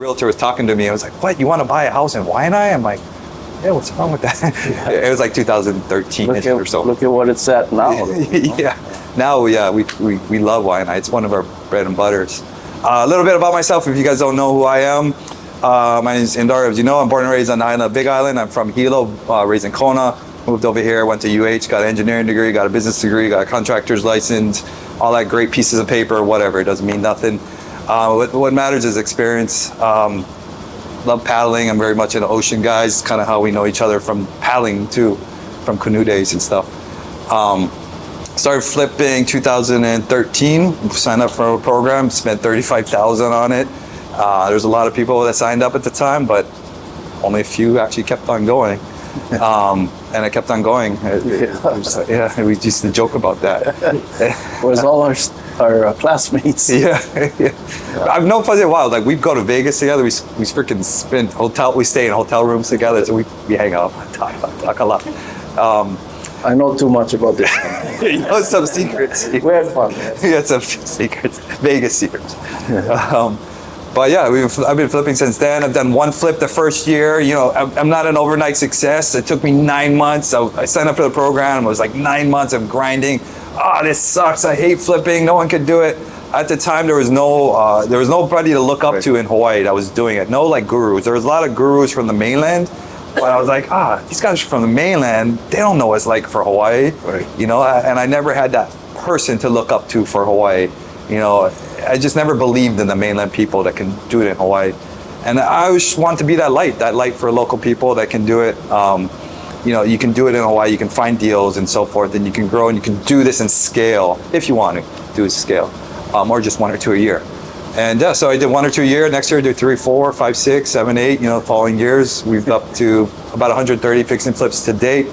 realtor was talking to me. I was like, "What? You want to buy a house in Waianae?" I'm like, "Yeah, what's wrong with that?" It was like 2013-ish or so. Look at what it's at now. Yeah. Now, yeah, we love Waianae. It's one of our bread and butters. A little bit about myself, if you guys don't know who I am. My name is Indar. As you know, I'm born and raised on the island of Big Island. I'm from Hilo, raised in Kona. Moved over here, went to UH, got an engineering degree, got a business degree, got a contractor's license, all that great pieces of paper, whatever. It doesn't mean nothing. What matters is experience. Love paddling. I'm very much an ocean guy. It's kind of how we know each other from paddling too, from canoe days and stuff. Started flipping 2013. Signed up for a program. Spent $35,000 on it. There's a lot of people that signed up at the time, but only a few actually kept on going. And I kept on going. Yeah, we used to joke about that. It was all our classmates. Yeah. I've known Fuzzy a while. Like, we'd go to Vegas together. We freaking we stay in hotel rooms together. So we hang out, talk a lot. I know too much about this. You know some secrets. We had fun. We had some secrets, Vegas secrets. But yeah, I've been flipping since then. I've done one flip the first year. You know, I'm not an overnight success. It took me 9 months. I signed up for the program. It was like 9 months of grinding. This sucks. I hate flipping. No one could do it. At the time, there was nobody to look up to in Hawaii that was doing it. No like gurus. There was a lot of gurus from the mainland. But I was like, these guys are from the mainland. They don't know what it's like for Hawaii. Right. You know, and I never had that person to look up to for Hawaii. You know, I just never believed in the mainland people that can do it in Hawaii. And I always want to be that light for local people that can do it. You know, you can do it in Hawaii, you can find deals and so forth, and you can grow and you can do this in scale, if you want to do it scale, or just 1 or 2 a year. And yeah, so I did 1 or 2 a year. Next year I did 3, 4, 5, 6, 7, 8, you know, the following years. We've up to about 130 fix and flips to date. We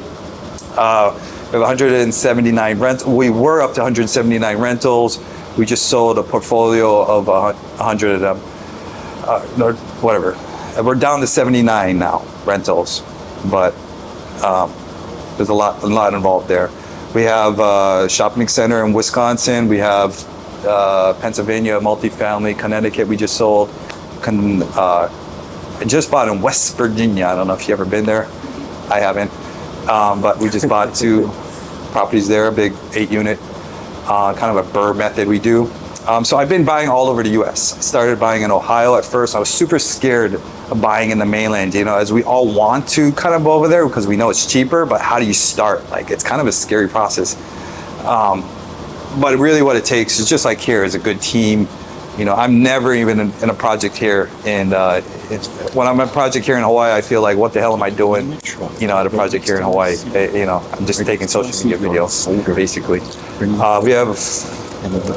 have 179 rentals. We were up to 179 rentals. We just sold a portfolio of 100 of them, no, whatever. We're down to 79 now, rentals, but there's a lot involved there. We have a shopping center in Wisconsin. We have Pennsylvania, multifamily. Connecticut, we just sold. I just bought in West Virginia. I don't know if you've ever been there. I haven't, but we just bought 2 properties there, a big 8-unit. Kind of a burr method we do. So I've been buying all over the U.S. I started buying in Ohio at first. I was super scared of buying in the mainland, you know, as we all want to kind of go over there because we know it's cheaper, but how do you start? Like, it's kind of a scary process. But really what it takes is just like here is a good team. You know, I'm never even in a project here. And when I'm in a project here in Hawaii, I feel like, what the hell am I doing, you know, at a project here in Hawaii? You know, I'm just taking social media videos, basically. We have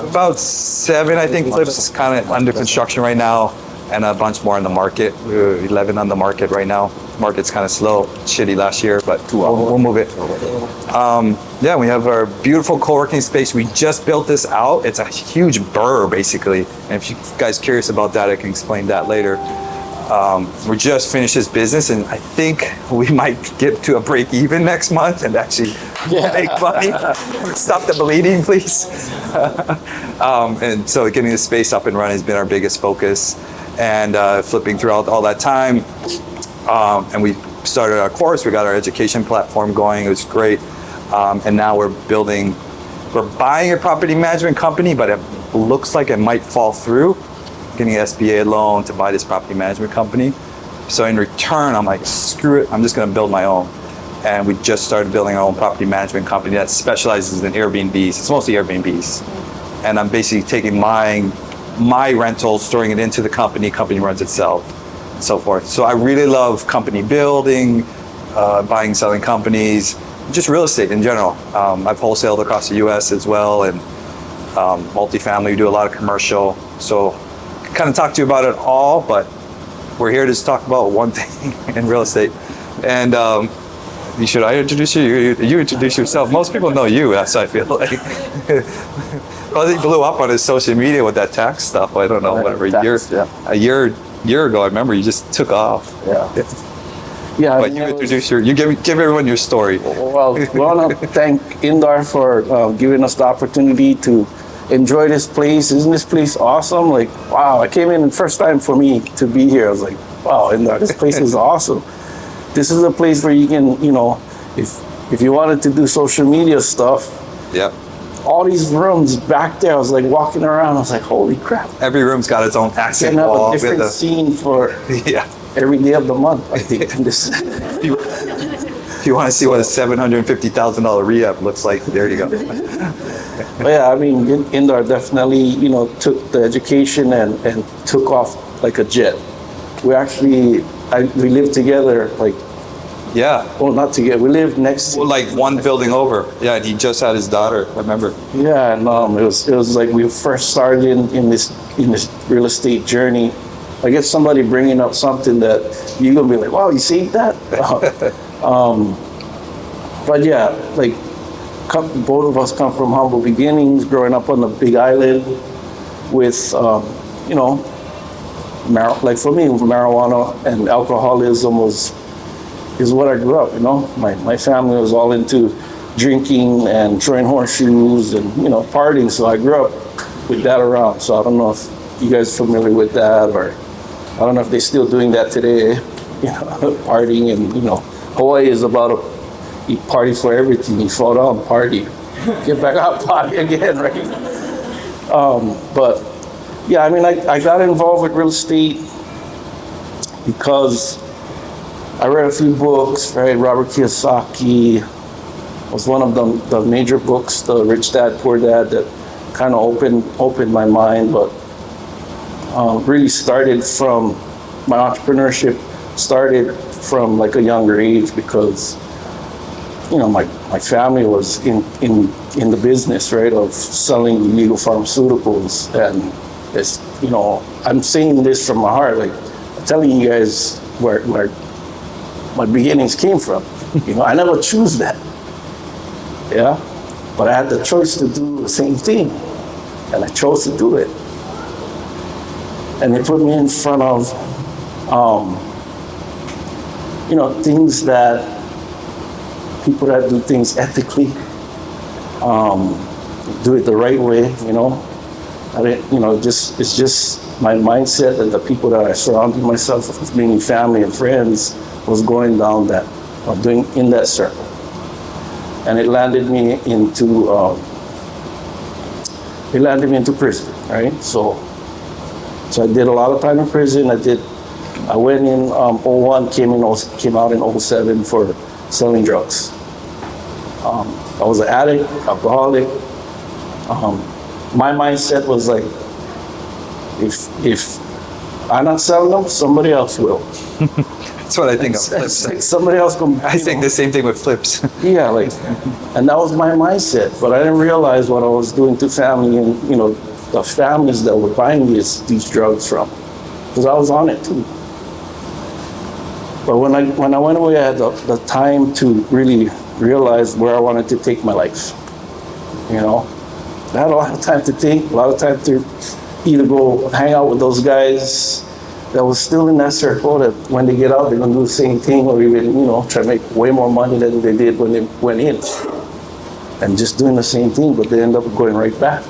about 7, I think, flips kind of under construction right now, and a bunch more on the market. 11 on the market right now. Market's kind of slow, shitty last year, but we'll move it. Yeah, we have our beautiful co-working space. We just built this out. It's a huge burr, basically. And if you guys are curious about that, I can explain that later. We just finished this business, and I think we might get to a break even next month and actually make money. Stop the bleeding, please. And so getting the space up and running has been our biggest focus. And flipping throughout all that time. And we started our course. We got our education platform going. It was great. And now we're buying a property management company, but it looks like it might fall through. Getting an SBA loan to buy this property management company. So in return, I'm like, screw it, I'm just gonna build my own. And we just started building our own property management company that specializes in Airbnbs. It's mostly Airbnbs. And I'm basically taking my rentals, throwing it into the company runs itself, and so forth. So I really love company building, buying, selling companies, just real estate in general. I've wholesaled across the US as well, and multifamily, we do a lot of commercial. So kind of talk to you about it all, but we're here to just talk about one thing in real estate. And should I introduce you? You introduce yourself. Most people know you, that's what I feel like. Well, he blew up on his social media with that tax stuff. I don't know, whatever, a year ago, I remember you just took off. Yeah. But you introduce you give everyone your story. Well, we want to thank Indar for giving us the opportunity to enjoy this place. Isn't this place awesome? Like, wow, I came in the first time for me to be here. I was like, wow, Indar, this place is awesome. This is a place where you can, you know, if you wanted to do social media stuff, Yep. all these rooms back there, I was like walking around, I was like, holy crap. Every room's got its own You accent can have wall. a different with scene for yeah. every day of the month, I think. In this. If you want to see what a $750,000 re-up looks like, there you go. But yeah, I mean, Indar definitely, you know, took the education and took off like a jet. We actually, we lived together, like, Yeah. well, not together, we lived next to, Well, like one building over. Yeah, and he just had his daughter, I remember. yeah, and it was like we first started in this real estate journey. I guess somebody bringing up something that you're gonna be like, wow, you see that? But yeah, like both of us come from humble beginnings, growing up on the Big Island with, you know, like for me, marijuana and alcoholism is what I grew up, you know. My family was all into drinking and throwing horseshoes and, you know, partying, so I grew up with that around. So I don't know if you guys are familiar with that, or I don't know if they're still doing that today, you know, partying. And, you know, Hawaii is about you party for everything. You fall down, party, get back out, party again, right? But yeah, I mean, I got involved with real estate because I read a few books, right? Robert Kiyosaki was one of the major books, the Rich Dad, Poor Dad, that kind of opened my mind, but really started from my entrepreneurship, started from like a younger age because, you know, my family was in the business, right, of selling illegal pharmaceuticals. And it's, you know, I'm saying this from my heart, like I'm telling you guys where my beginnings came from. You know, I never choose that. Yeah, but I had the choice to do the same thing, and I chose to do it. And they put me in front of, you know, things that people that do things ethically, do it the right way. You know, I didn't, you know, it's just my mindset and the people that I surrounded myself with, meaning family and friends, was going down that, or doing in that circle. And it landed me into prison, right? So I did a lot of time in prison. I went in 01, came out in 07 for selling drugs. I was an addict, alcoholic. My mindset was like, if I'm not selling them, somebody else will. That's what I think of flips. Like somebody else can. I think the same thing with flips. Yeah, like, and that was my mindset. But I didn't realize what I was doing to family and, you know, the families that were buying these drugs from, because I was on it too. But when I went away, I had the time to really realize where I wanted to take my life. You know, I had a lot of time to think, a lot of time to either go hang out with those guys that was still in that circle, that when they get out, they're gonna do the same thing, or even, you know, try to make way more money than they did when they went in. And just doing the same thing, but they end up going right back.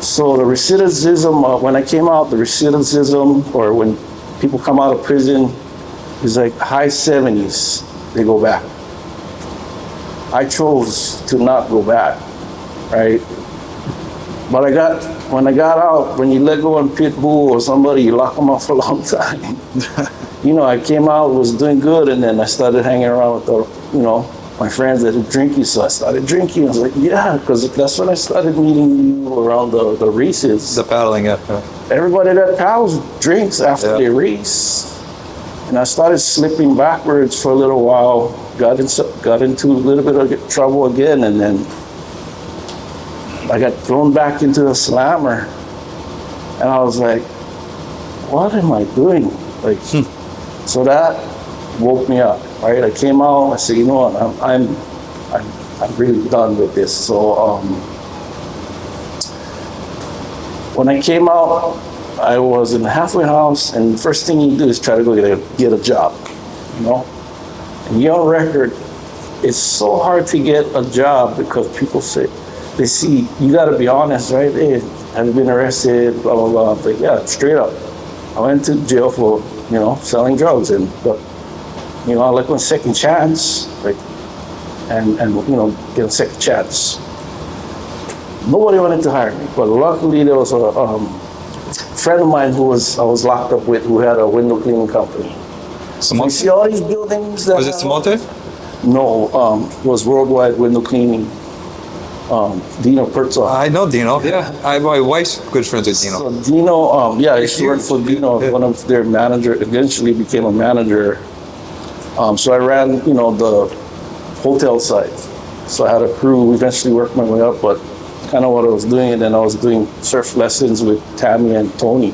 So the recidivism, when I came out, the recidivism, or when people come out of prison, is like high 70s, they go back. I chose to not go back, right? But when I got out, when you let go on pit bull or somebody, you lock them up for a long time. You know, I came out, was doing good, and then I started hanging around with the, you know, my friends that were drinking, so I started drinking. I was like, yeah, because that's when I started meeting you around the races. The paddling, yeah. Everybody that paddles drinks after they race. And I started slipping backwards for a little while, got into a little bit of trouble again, and then I got thrown back into the slammer. And I was like, what am I doing? Like, so that woke me up, right? I came out, I said, you know what, I'm really done with this. So when I came out, I was in the halfway house, and the first thing you do is try to go get a job, you know? And you're on record, it's so hard to get a job because people say, they see, you got to be honest, right? Hey, have you been arrested? Blah, blah, blah. Like, yeah, straight up. I went to jail for, selling drugs. But I like one second chance, like, and get a second chance. Nobody wanted to hire me, but luckily there was a friend of mine I was locked up with who had a window cleaning company. You see all these buildings that... Was it Samonte? No, it was Worldwide Window Cleaning. Dino Pertzoff. I know Dino. Yeah, my wife's good friends with Dino. So Dino, I used to work for Dino. One of their managers eventually became a manager. So I ran, the hotel side. So I had a crew. Eventually worked my way up, but kind of what I was doing. And then I was doing surf lessons with Tammy and Tony.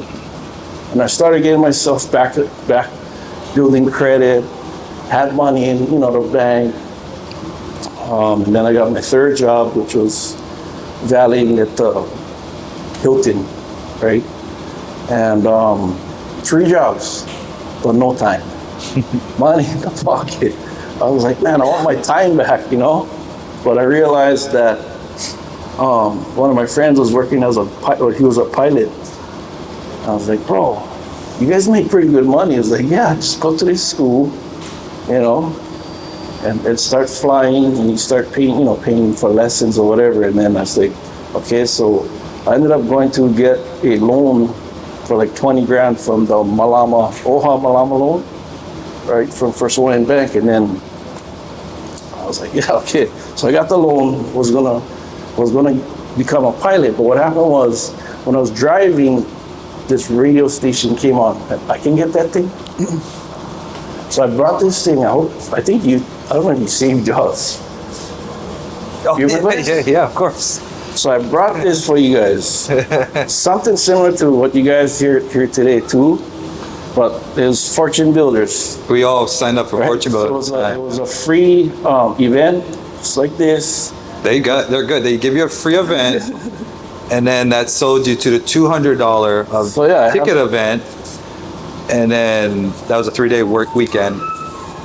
And I started getting myself back building credit. Had money in, the bank. And then I got my third job, which was valeting at Hilton, right? And 3 jobs, but no time. Money in the pocket. I was like, man, I want my time back, But I realized that one of my friends was working as he was a pilot. I was like, bro, you guys make pretty good money. He was like, yeah, just go to this school, and start flying, and you start paying for lessons or whatever. And then I was like, okay, so I ended up going to get a loan for like 20 grand from the OHA Malama loan, right, from First Hawaiian Bank. And then I was like, yeah, okay. So I got the loan, was gonna become a pilot. But what happened was, when I was driving, this radio station came on. I can get that thing? So I brought this thing out. I don't know if you saved yours. Oh, You remember? yeah, of course. So I brought this for you guys. Something similar to what you guys hear today too, but it was Fortune Builders. We all signed up for Right? Fortune So Builders. it was a free event, just like this. They're good. They give you a free event, and then that sold you to the $200 of So, yeah, I ticket have- event, and then that was a 3-day work weekend,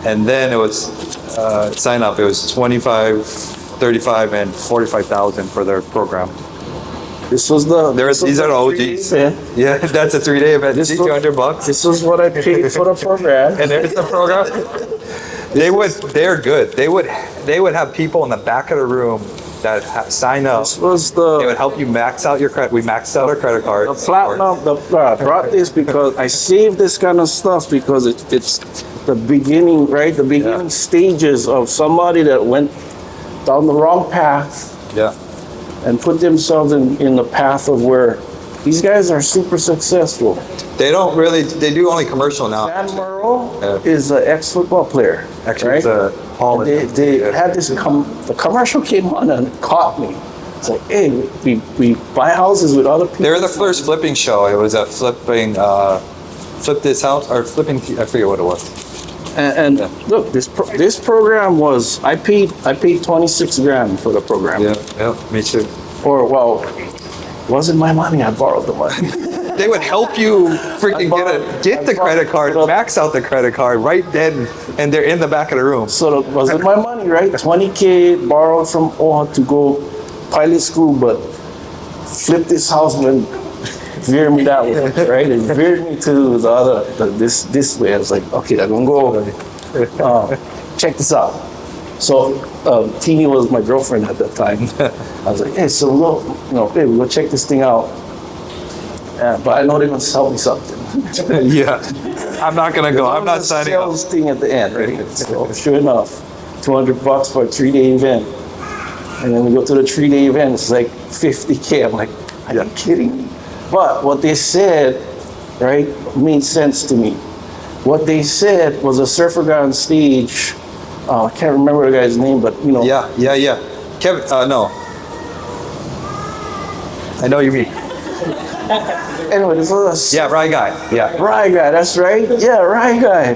and then it was sign up. It was 25, 35, and 45,000 for their program. These are the OGs. event. Yeah, that's a 3-day event. This was- $200. This is what I paid for the program. And there's the program. They're good. They would have people in the back of the room that sign up. This was They would help you max out your credit. We maxed out our credit card. the platinum. I brought this because I saved this kind of stuff because it's the beginning, right? The beginning stages of somebody that went down the wrong path Yeah. and put themselves in the path of where these guys are super successful. They do only commercial now. Dan Murrow Yeah. is an ex-football player. Actually, right? it's a Hall. They had this, the commercial came on and caught me. It's like, hey, we buy houses with other people. They were the first flipping show. It was a flipping, flip this house, or flipping, I forget what it was. And look, this program was, I paid 26 grand for the program. Yeah, me too. Or, well, wasn't my money, I borrowed the money. They would help you freaking get the credit card, max out the credit card right then, and they're in the back of the room. So it wasn't my money, right? 20K borrowed from OHA to go pilot school, but flip this house and veer me that way, right? It veered me to the other, this way. I was like, okay, I'm gonna go, check this out. So Teeny was my girlfriend at that time. I was like, hey, so we'll go check this thing out. But I know they're gonna sell me something. Yeah. I'm not gonna go. I'm not signing up. Sales thing at the end, right? So sure enough, $200 for a 3-day event. And then we go to the 3-day event, it's like 50K. I'm like, are you kidding me? But what they said, right, made sense to me. What they said was a surfer guy on stage, I can't remember the guy's name, but Yeah. Kevin, no. I know you mean. Anyway, this was Yeah, Rye Guy. Yeah. Rye guy, that's right. Yeah, Rye guy.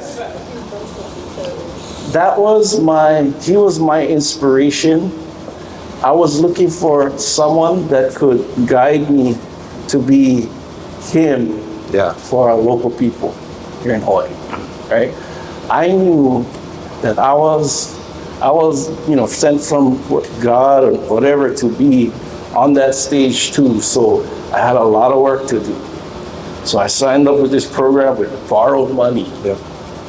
He was my inspiration. I was looking for someone that could guide me to be him Yeah. for our local people here in Hawaii, right? I knew that I was, sent from God or whatever to be on that stage too. So I had a lot of work to do. So I signed up with this program with borrowed money. Yeah.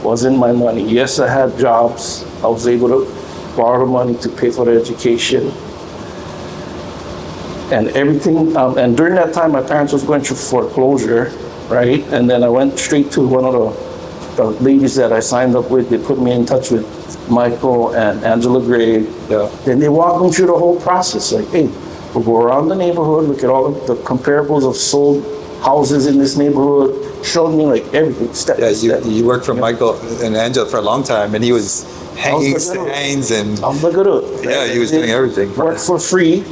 Wasn't my money. Yes, I had jobs. I was able to borrow money to pay for the education and everything. And during that time, my parents was going through foreclosure, right? And then I went straight to one of the ladies that I signed up with. They put me in touch with Michael and Angela Gray. Yeah. Then they walked me through the whole process. Like, hey, we'll go around the neighborhood, look at all the comparables of sold houses in this neighborhood, showed me like everything, step by step. You worked for Michael and Angela for a long time, and he was hanging signs and I'm the good. yeah, he was doing everything. Worked for free,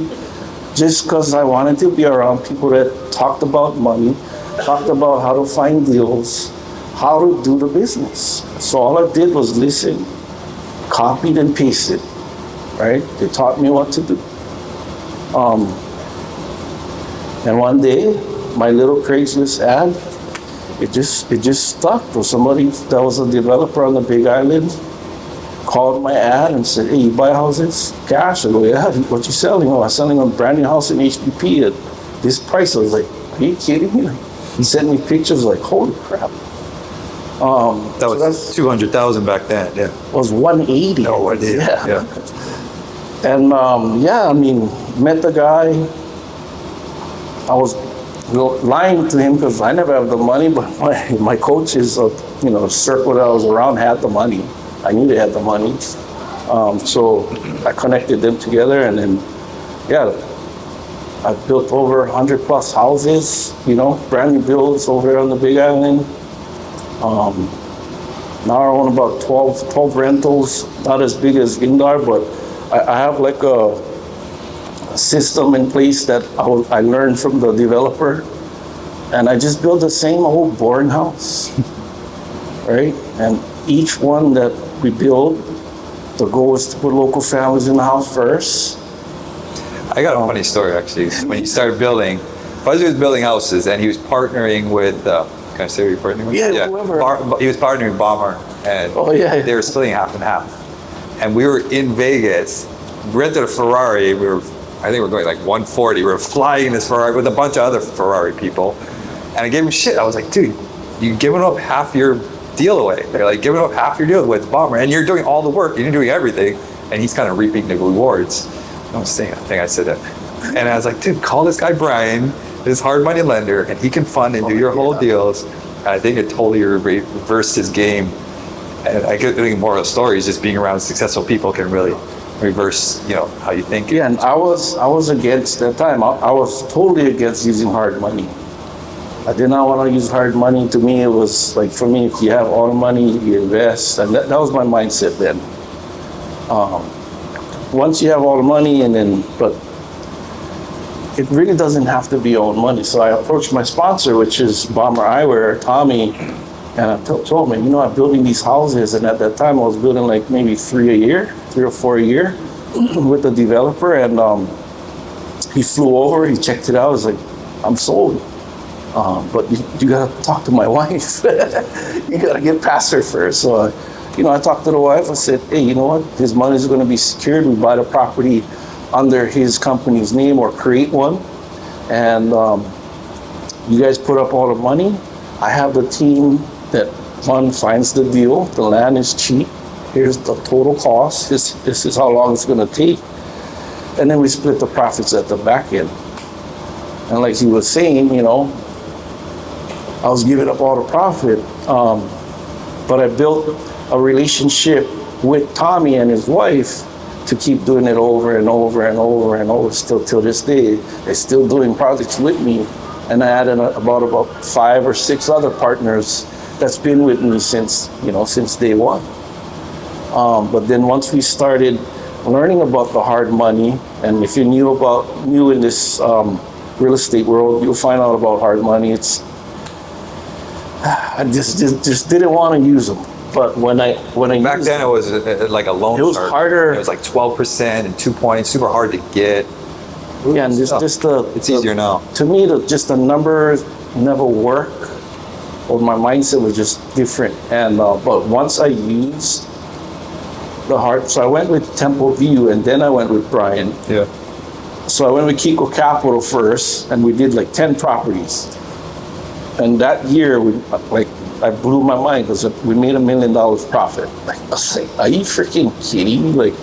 just because I wanted to be around people that talked about money, talked about how to find deals, how to do the business. So all I did was listen, copied and pasted, right? They taught me what to do. And one day, my little Craigslist ad, it just stuck. For somebody that was a developer on the Big Island called my ad and said, hey, you buy houses cash? I go, yeah. What you selling? Oh, I'm selling a brand new house in HPP at this price. I was like, are you kidding me? He sent me pictures like, holy crap. That was 200,000 back then. Yeah. Was 180. No, I did. Yeah. And I mean, met the guy. I was lying to him because I never have the money, but my coaches, circle that I was around had the money. I knew they had the money. So I connected them together, and then, I've built over 100 plus houses, brand new builds over here on the Big Island. Now I own about 12 rentals, not as big as Indar, but I have like a system in place that I learned from the developer, and I just built the same old boring house, right? And each one that we build, the goal is to put local families in the house first. I got a funny story actually. When you started building, Fuzzy was building houses, and he was partnering with. Can I say who you're partnering with? Yeah, whoever. He was partnering with Bomber, and they were splitting half and half. And we were in Vegas, rented a Ferrari. I think we were going like 140. We were flying this Ferrari with a bunch of other Ferrari people. And I gave him shit. I was like, dude, you're giving up half your deal away. They're like giving up half your deal with Bomber, and you're doing all the work, you're doing everything, and he's kind of reaping the rewards. I was saying, I think I said that. And I was like, dude, call this guy Brian, this hard money lender, and he can fund and do your whole deals. And I think it totally reversed his game. And I think more of the story is just being around successful people can really reverse, how you think. Yeah, and I was against that time. I was totally against using hard money. I did not want to use hard money. To me, it was like, for me, if you have all the money, you invest. And that was my mindset then. Once you have all the money, but it really doesn't have to be your own money. So I approached my sponsor, which is Bomber Eyewear, Tommy, and I told him, I'm building these houses. And at that time, I was building like maybe 3 or 4 a year with the developer. And he flew over, he checked it out. I was like, I'm sold. But you gotta talk to my wife. You gotta get past her first. So, I talked to the wife. I said, hey, you know what? His money is going to be secured. We buy the property under his company's name or create one. And you guys put up all the money. I have the team that finds the deal. The land is cheap. Here's the total cost. This is how long it's going to take. And then we split the profits at the back end. And like he was saying, I was giving up all the profit. But I built a relationship with Tommy and his wife to keep doing it over and over and over and over. Still till this day, they're still doing projects with me. And I added about 5 or 6 other partners that's been with me since day one. But then once we started learning about the hard money, and if you're new in this real estate world, you'll find out about hard money. I just didn't want to use them. But when I back then, it was like a loan. It was harder. It was like 12% and 2 points, super hard to get. Yeah, and it's easier now. To me, the numbers never work, or my mindset was just different. And but once I used the hard, so I went with Temple View, and then I went with Brian. Yeah. So I went with Kiko Capital first, and we did like 10 properties. And that year, I blew my mind because we made $1 million profit. Like, I was like, are you freaking kidding me? Like,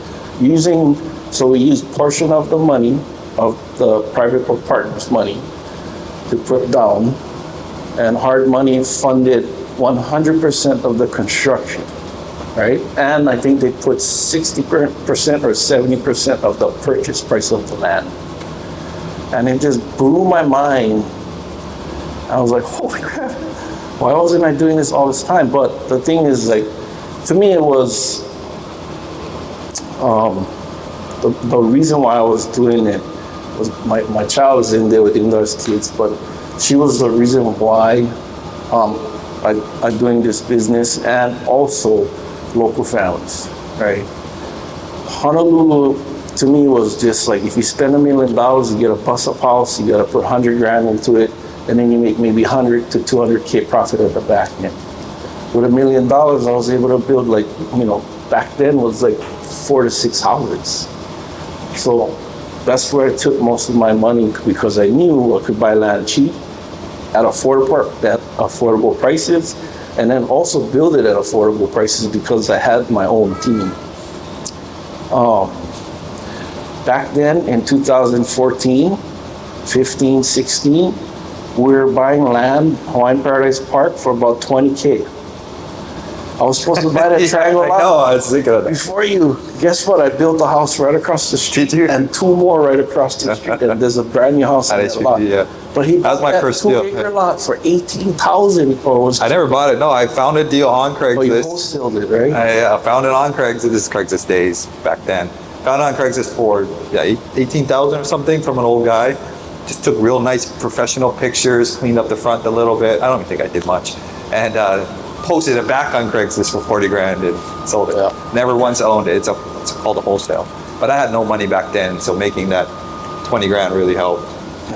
so we used portion of the money, of the private partners' money, to put down, and hard money funded 100% of the construction, right? And I think they put 60% or 70% of the purchase price of the land. And it just blew my mind. I was like, holy crap, why wasn't I doing this all this time? But the thing is, like, to me, it was the reason why I was doing it was my child was in there with Indar's kids, but she was the reason why I'm doing this business, and also local families, right? Honolulu, to me, was just like, if you spend $1 million, you get a bus-up house, you got to put 100 grand into it, and then you make maybe 100 to 200K profit at the back end. With $1 million, I was able to build, like, back then was like 4 to 6 houses. So that's where I took most of my money, because I knew I could buy land cheap at affordable prices, and then also build it at affordable prices because I had my own team. Back then in 2014, 15, 16, we were buying land, Hawaiian Paradise Park, for about 20K. I was supposed to buy that triangle lot. No, I was thinking of that. Before you, guess what? I built a house right across the street. Did you? And 2 more right across the street. And there's a brand new house in that lot. Yeah. But he That was bought my first 2 deal. acre lot for $18,000. I never bought it. No, I found a deal on Oh, you Craigslist. wholesaled it, right? I found it on Craigslist. This is Craigslist days back then. Found it on Craigslist for 18,000 or something from an old guy. Just took real nice professional pictures, cleaned up the front a little bit. I don't even think I did much, and posted it back on Craigslist for 40 grand and sold it. Yeah. Never once owned it. It's called a wholesale. But I had no money back then, so making that 20 grand really helped.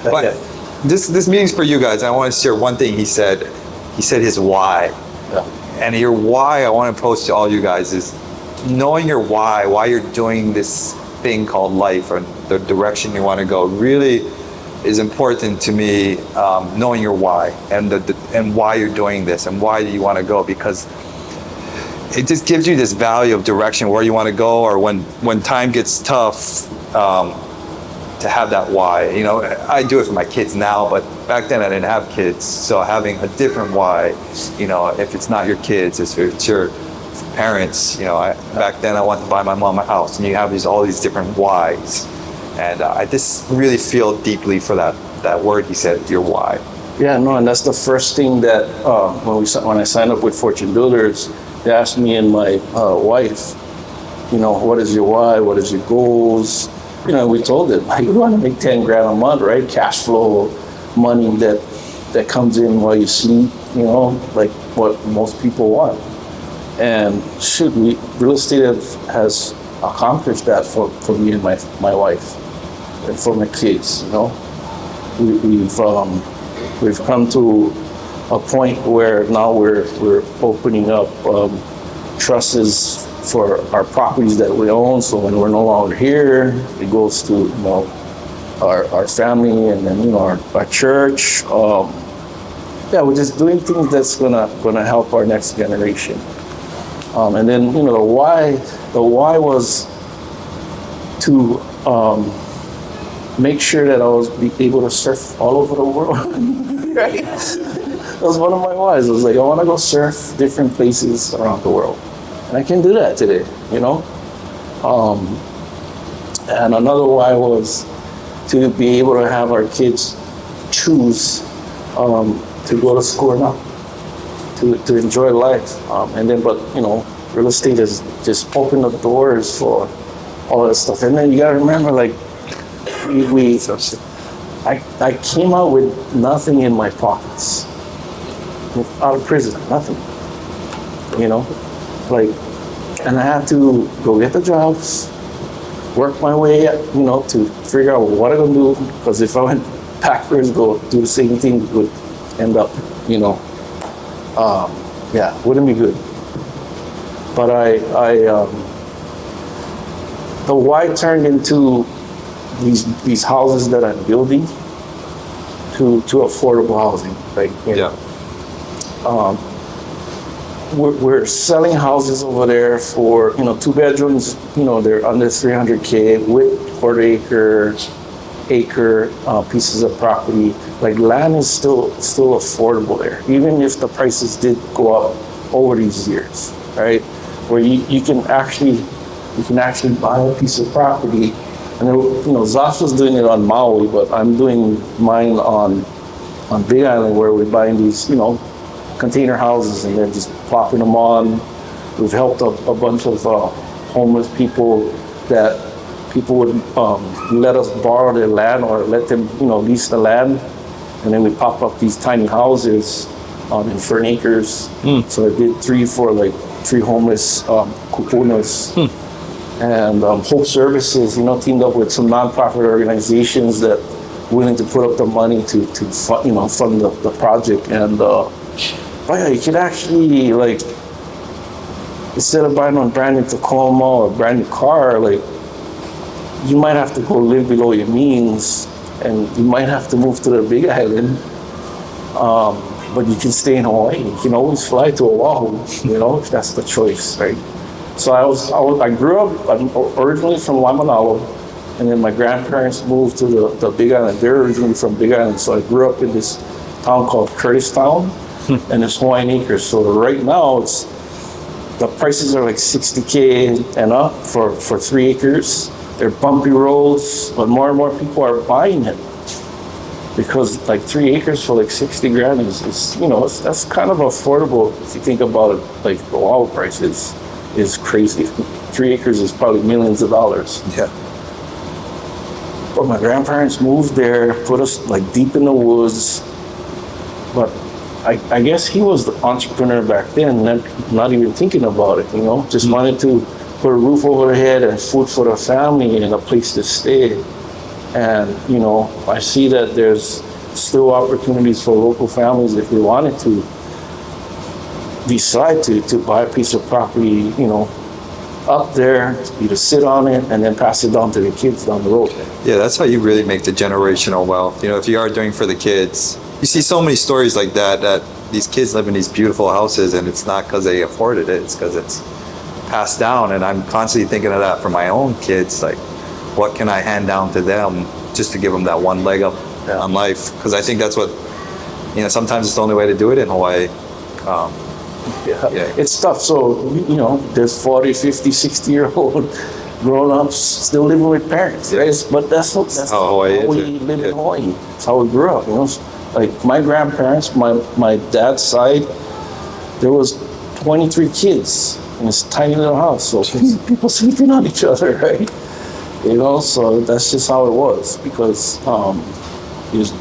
But Yeah. this meeting's for you guys. I want to share one thing he said. He said his why. Yeah. And your why, I want to post to all you guys, is knowing your why you're doing this thing called life, or the direction you want to go, really is important to me. Knowing your why and why you're doing this and why do you want to go, because it just gives you this value of direction, where you want to go, or when time gets tough, to have that why. I do it for my kids now, but back then I didn't have kids, so having a different why, if it's not your kids, if it's your parents, back then I wanted to buy my mom a house, and you have all these different whys, and I just really feel deeply for that word he said, your why. Yeah, no, and that's the first thing that when I signed up with Fortune Builders, they asked me and my wife, what is your why? What is your goals? We told them, we want to make 10 grand a month, right? Cash flow, money that comes in while you sleep, like what most people want. And real estate has accomplished that for me and my wife, and for my kids. We've come to a point where now we're opening up trusts for our properties that we own. So when we're no longer here, it goes to our family, and then our church. We're just doing things that's gonna help our next generation. And then the why was to make sure that I was able to surf all over the world. Right? That was one of my whys. I was like, I want to go surf different places around the world, and I can do that today. And another why was to be able to have our kids choose to go to school or not, to enjoy life. But real estate has just opened the doors for all that stuff. And then you gotta remember, like, I came out with nothing in my pockets. Out of prison, nothing. And I had to go get the jobs, work my way, to figure out what I'm gonna do. Because if I went backwards, go do the same thing, it would end up, wouldn't be good. But the why turned into these houses that I'm building to affordable housing. Like, you know, we're selling houses over there for, you know, 2 bedrooms, you know, they're under 300K with quarter acre pieces of property. Like, land is still affordable there, even if the prices did go up over these years, right? Where you can actually buy a piece of property. And then, you know, Zosh was doing it on Maui, but I'm doing mine on Big Island, where we're buying these, you know, container houses and then just plopping them on. We've helped a bunch of homeless people that people would let us borrow their land or let them, you know, lease the land. And then we pop up these tiny houses in Fern Acres. So I did 3 for like 3 homeless kupunas. And Hope Services, you know, teamed up with some nonprofit organizations that willing to put up the money to fund, you know, fund the project. And but yeah, you can actually, like, instead of buying a brand new Tacoma or a brand new car, like, you might have to go live below your means, and you might have to move to the Big Island. But you can stay in Hawaii. You can always fly to Oahu, you know, if that's the choice, right? So I grew up. I'm originally from Waimanalo, and then my grandparents moved to the Big Island. They're originally from Big Island, so I grew up in this town called Curtistown, and it's Hawaiian Acres. So right now the prices are like 60K and up for 3 acres. They're bumpy roads, but more and more people are buying it because like 3 acres for like 60 grand is you know, that's kind of affordable if you think about it. Like the Oahu price is crazy. 3 acres is probably millions of dollars. Yeah. But my grandparents moved there, put us like deep in the woods. But I guess he was the entrepreneur back then, not even thinking about it, you know, just wanted to put a roof over their head and food for the family and a place to stay. And, you know, I see that there's still opportunities for local families if they wanted to decide to buy a piece of property, you know, up there, either sit on it and then pass it down to the kids down the road. Yeah, that's how you really make the generational wealth. You know, if you are doing for the kids, you see so many stories like that these kids live in these beautiful houses and it's not because they afforded it, it's because it's passed down. And I'm constantly thinking of that for my own kids, like, what can I hand down to them just to give them that one leg up on life? Because I think that's what, you know, sometimes it's the only way to do it in Hawaii. Yeah. It's tough. So, you know, there's 40, 50, 60-year-old grown-ups still living with parents, right? But that's how Hawaii we live in Hawaii. That's how we grew up, you know. Like my grandparents, my dad's side, there was 23 kids in this tiny little house. So people sleeping on each other, right? You know, so that's just how it was because,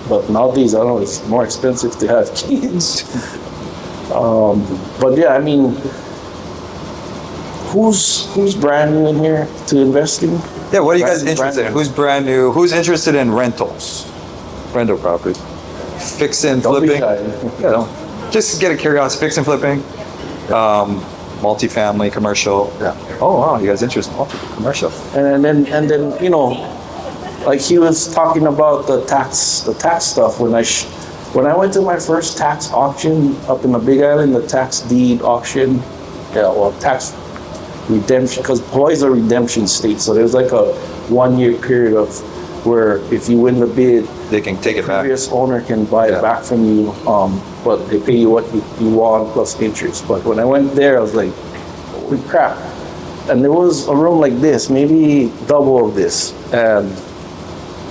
but nowadays, I don't know, it's more expensive to have kids. But yeah, I mean, who's brand new in here to invest in? Yeah, what are you guys interested in? Who's brand new? Who's interested in rentals? Rental property. Fixing, flipping? You know, just get a curiosity. Fixing, flipping. Multifamily, commercial. Yeah. Oh wow, you guys interested in commercial. And then you know, like he was talking about the tax stuff when I went to my first tax auction up in the Big Island, the tax deed auction, tax redemption, because Hawaii's a redemption state, so there's like a 1-year period of where if you win the bid, they can take it back. The previous owner can buy it back from you, but they pay you what you want plus interest. But when I went there, I was like, holy crap. And there was a room like this, maybe double of this. And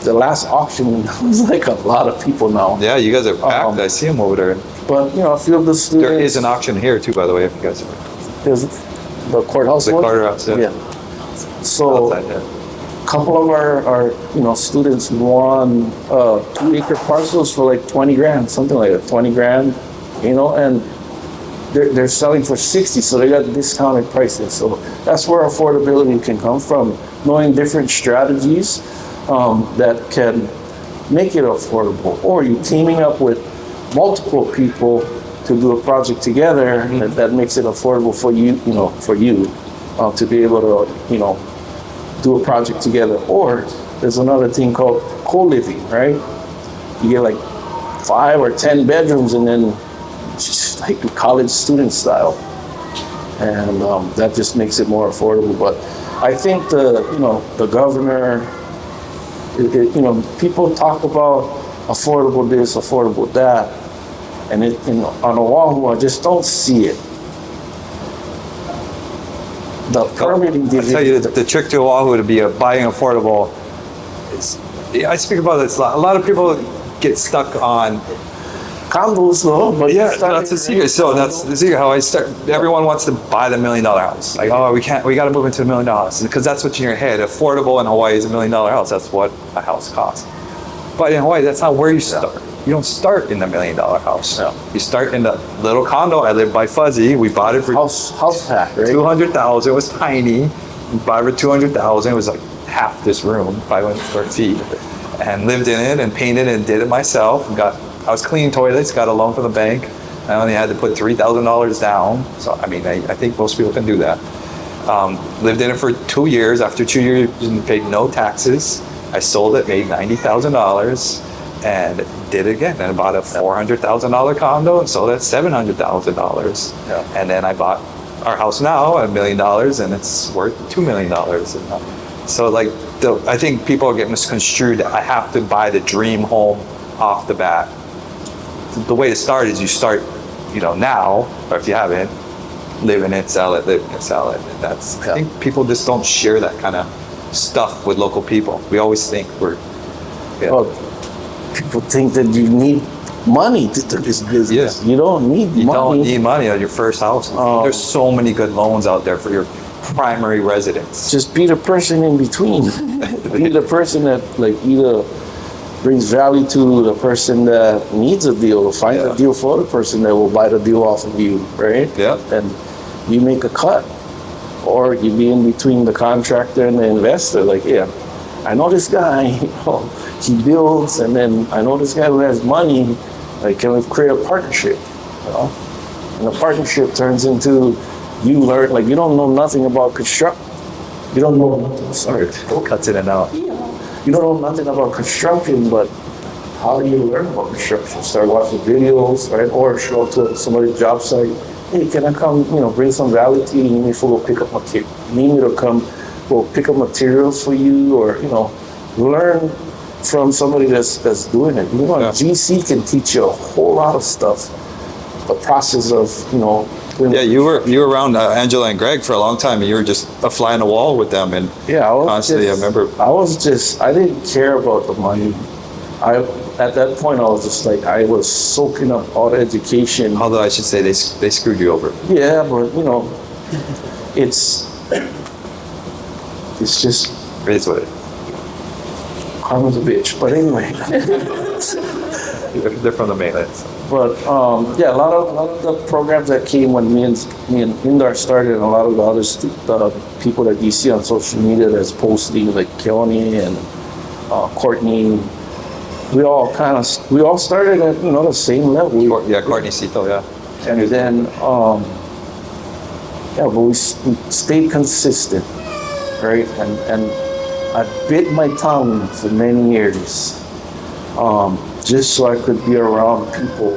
the last auction was like a lot of people now. Yeah, you guys are packed. I see them over there. But, you know, a few of the students... There is an auction here too, by the way, if you guys are... There's the courthouse the one? courthouse, yeah. So... couple of our you know, students won 2-acre parcels for like 20 grand, something like that, 20 grand, you know, and they're selling for 60, so they got discounted prices. So that's where affordability can come from, knowing different strategies that can make it affordable, or you teaming up with multiple people to do a project together that makes it affordable for you, to be able to, you know, do a project together, or there's another thing called co-living, right? You get like 5 or 10 bedrooms, and then just like college student style, and that just makes it more affordable. But I think the governor, people talk about affordable this, affordable that, and on Oahu, I just don't see it. The permitting I tell you, the trick to Oahu to be buying affordable is, I speak about this a lot. A lot of people get stuck on condos, though. But yeah, that's the secret. So that's the secret. How I start. Everyone wants to buy the $1 million house. Like, oh, we can't. We got to move into the $1 million house because that's what's in your head. Affordable in Hawaii is $1 million house. That's what a house costs. But in Hawaii, that's not where you start. You don't start in the $1 million house. No. You start in the little condo. I live by Fuzzy. We bought it for house hack, right? $200,000. It was tiny. We bought it for $200,000. It was like half this room, 500 square feet, and lived in it and painted and did it myself. I was cleaning toilets. Got a loan from the bank. I only had to put $3,000 down. So I mean, I think most people can do that. Lived in it for 2 years. After 2 years, paid no taxes. I sold it, made $90,000, and did it again. And I bought a $400,000 condo and sold it at $700,000. Yeah. And then I bought our house now at $1 million, and it's worth $2 million. So like, I think people get misconstrued that I have to buy the dream home off the bat. The way to start is you start, now, or if you haven't, live in it, sell it, live in it, sell it. And I think people just don't share that kind of stuff with local people. We always think Well, people think that you need money to do this business. Yeah. You don't need money. You don't need money on your first house. There's so many good loans out there for your primary residence. Just be the person in between. Be the person that either brings value to the person that needs a deal, or finds a deal for the person that will buy the deal off of you, right? Yeah. And you make a cut. Or you be in between the contractor and the investor. Like, yeah, I know this guy, he builds, and then I know this guy who has money. Like, can we create a partnership? And the partnership turns into you learn, you don't know nothing about construction. You don't know, Cuts in and out. you don't know nothing about construction, but how do you learn about construction? Start watching videos, right? Or show up to somebody's job site. Hey, can I come, bring some value to you? You need me to go pick up material. You need me to come, go pick up materials for you, or, learn from somebody that's doing it. GC can teach you a whole lot of stuff. The process of, Yeah, you were around Angela and Greg for a long time, and you were just a fly on the wall with them, and constantly. I remember. I didn't care about the money. At that point, I was just I was soaking up all the education. Although I should say they screwed you over. Yeah, but it's just. It is what it is. Karma's a bitch. But anyway. They're from the mainland. So. But a lot of the programs that came when me and Indar started, and a lot of the other people that you see on social media that's posting, like Keone and Courtney, we all started at the same level. Courtney Cito, yeah. And then but we stayed consistent, right? And I bit my tongue for many years. Just so I could be around people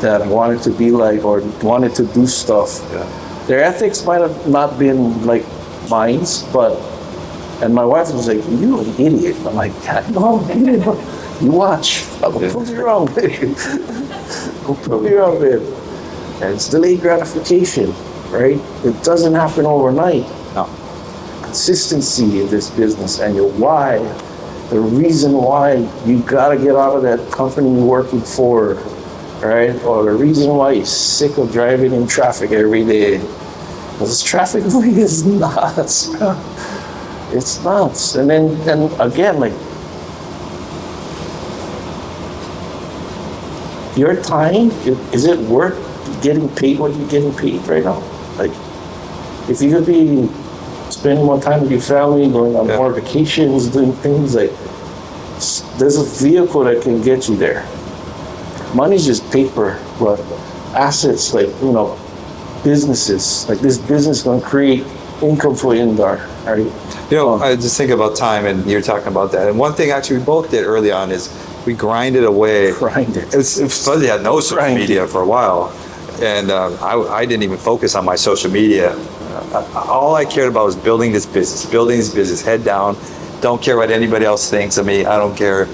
that I wanted to be like, or wanted to do stuff. Yeah. Their ethics might have not been like mine's, and my wife was like, "You're an idiot." I'm like, "No, I'm an idiot, but you watch. I will prove you wrong, baby. I'll prove you wrong, baby." And it's delayed gratification, right? It doesn't happen overnight. No. Consistency in this business and your why. The reason why you gotta get out of that company you're working for, right? Or the reason why you're sick of driving in traffic every day. Because traffic is nuts. It's nuts. And again, your time, is it worth getting paid what you're getting paid right now? If you could be spending more time with your family, going on more vacations, doing things there's a vehicle that can get you there. Money's just paper, but assets businesses, this business gonna create income for Indar, right? You know, I just think about time, and you're talking about that. And one thing actually we both did early on is we grinded away. Grinded. Fuzzy had no social media for a while, and I didn't even focus on my social media. All I cared about was building this business, head down. Don't care what anybody else thinks of me. I don't care.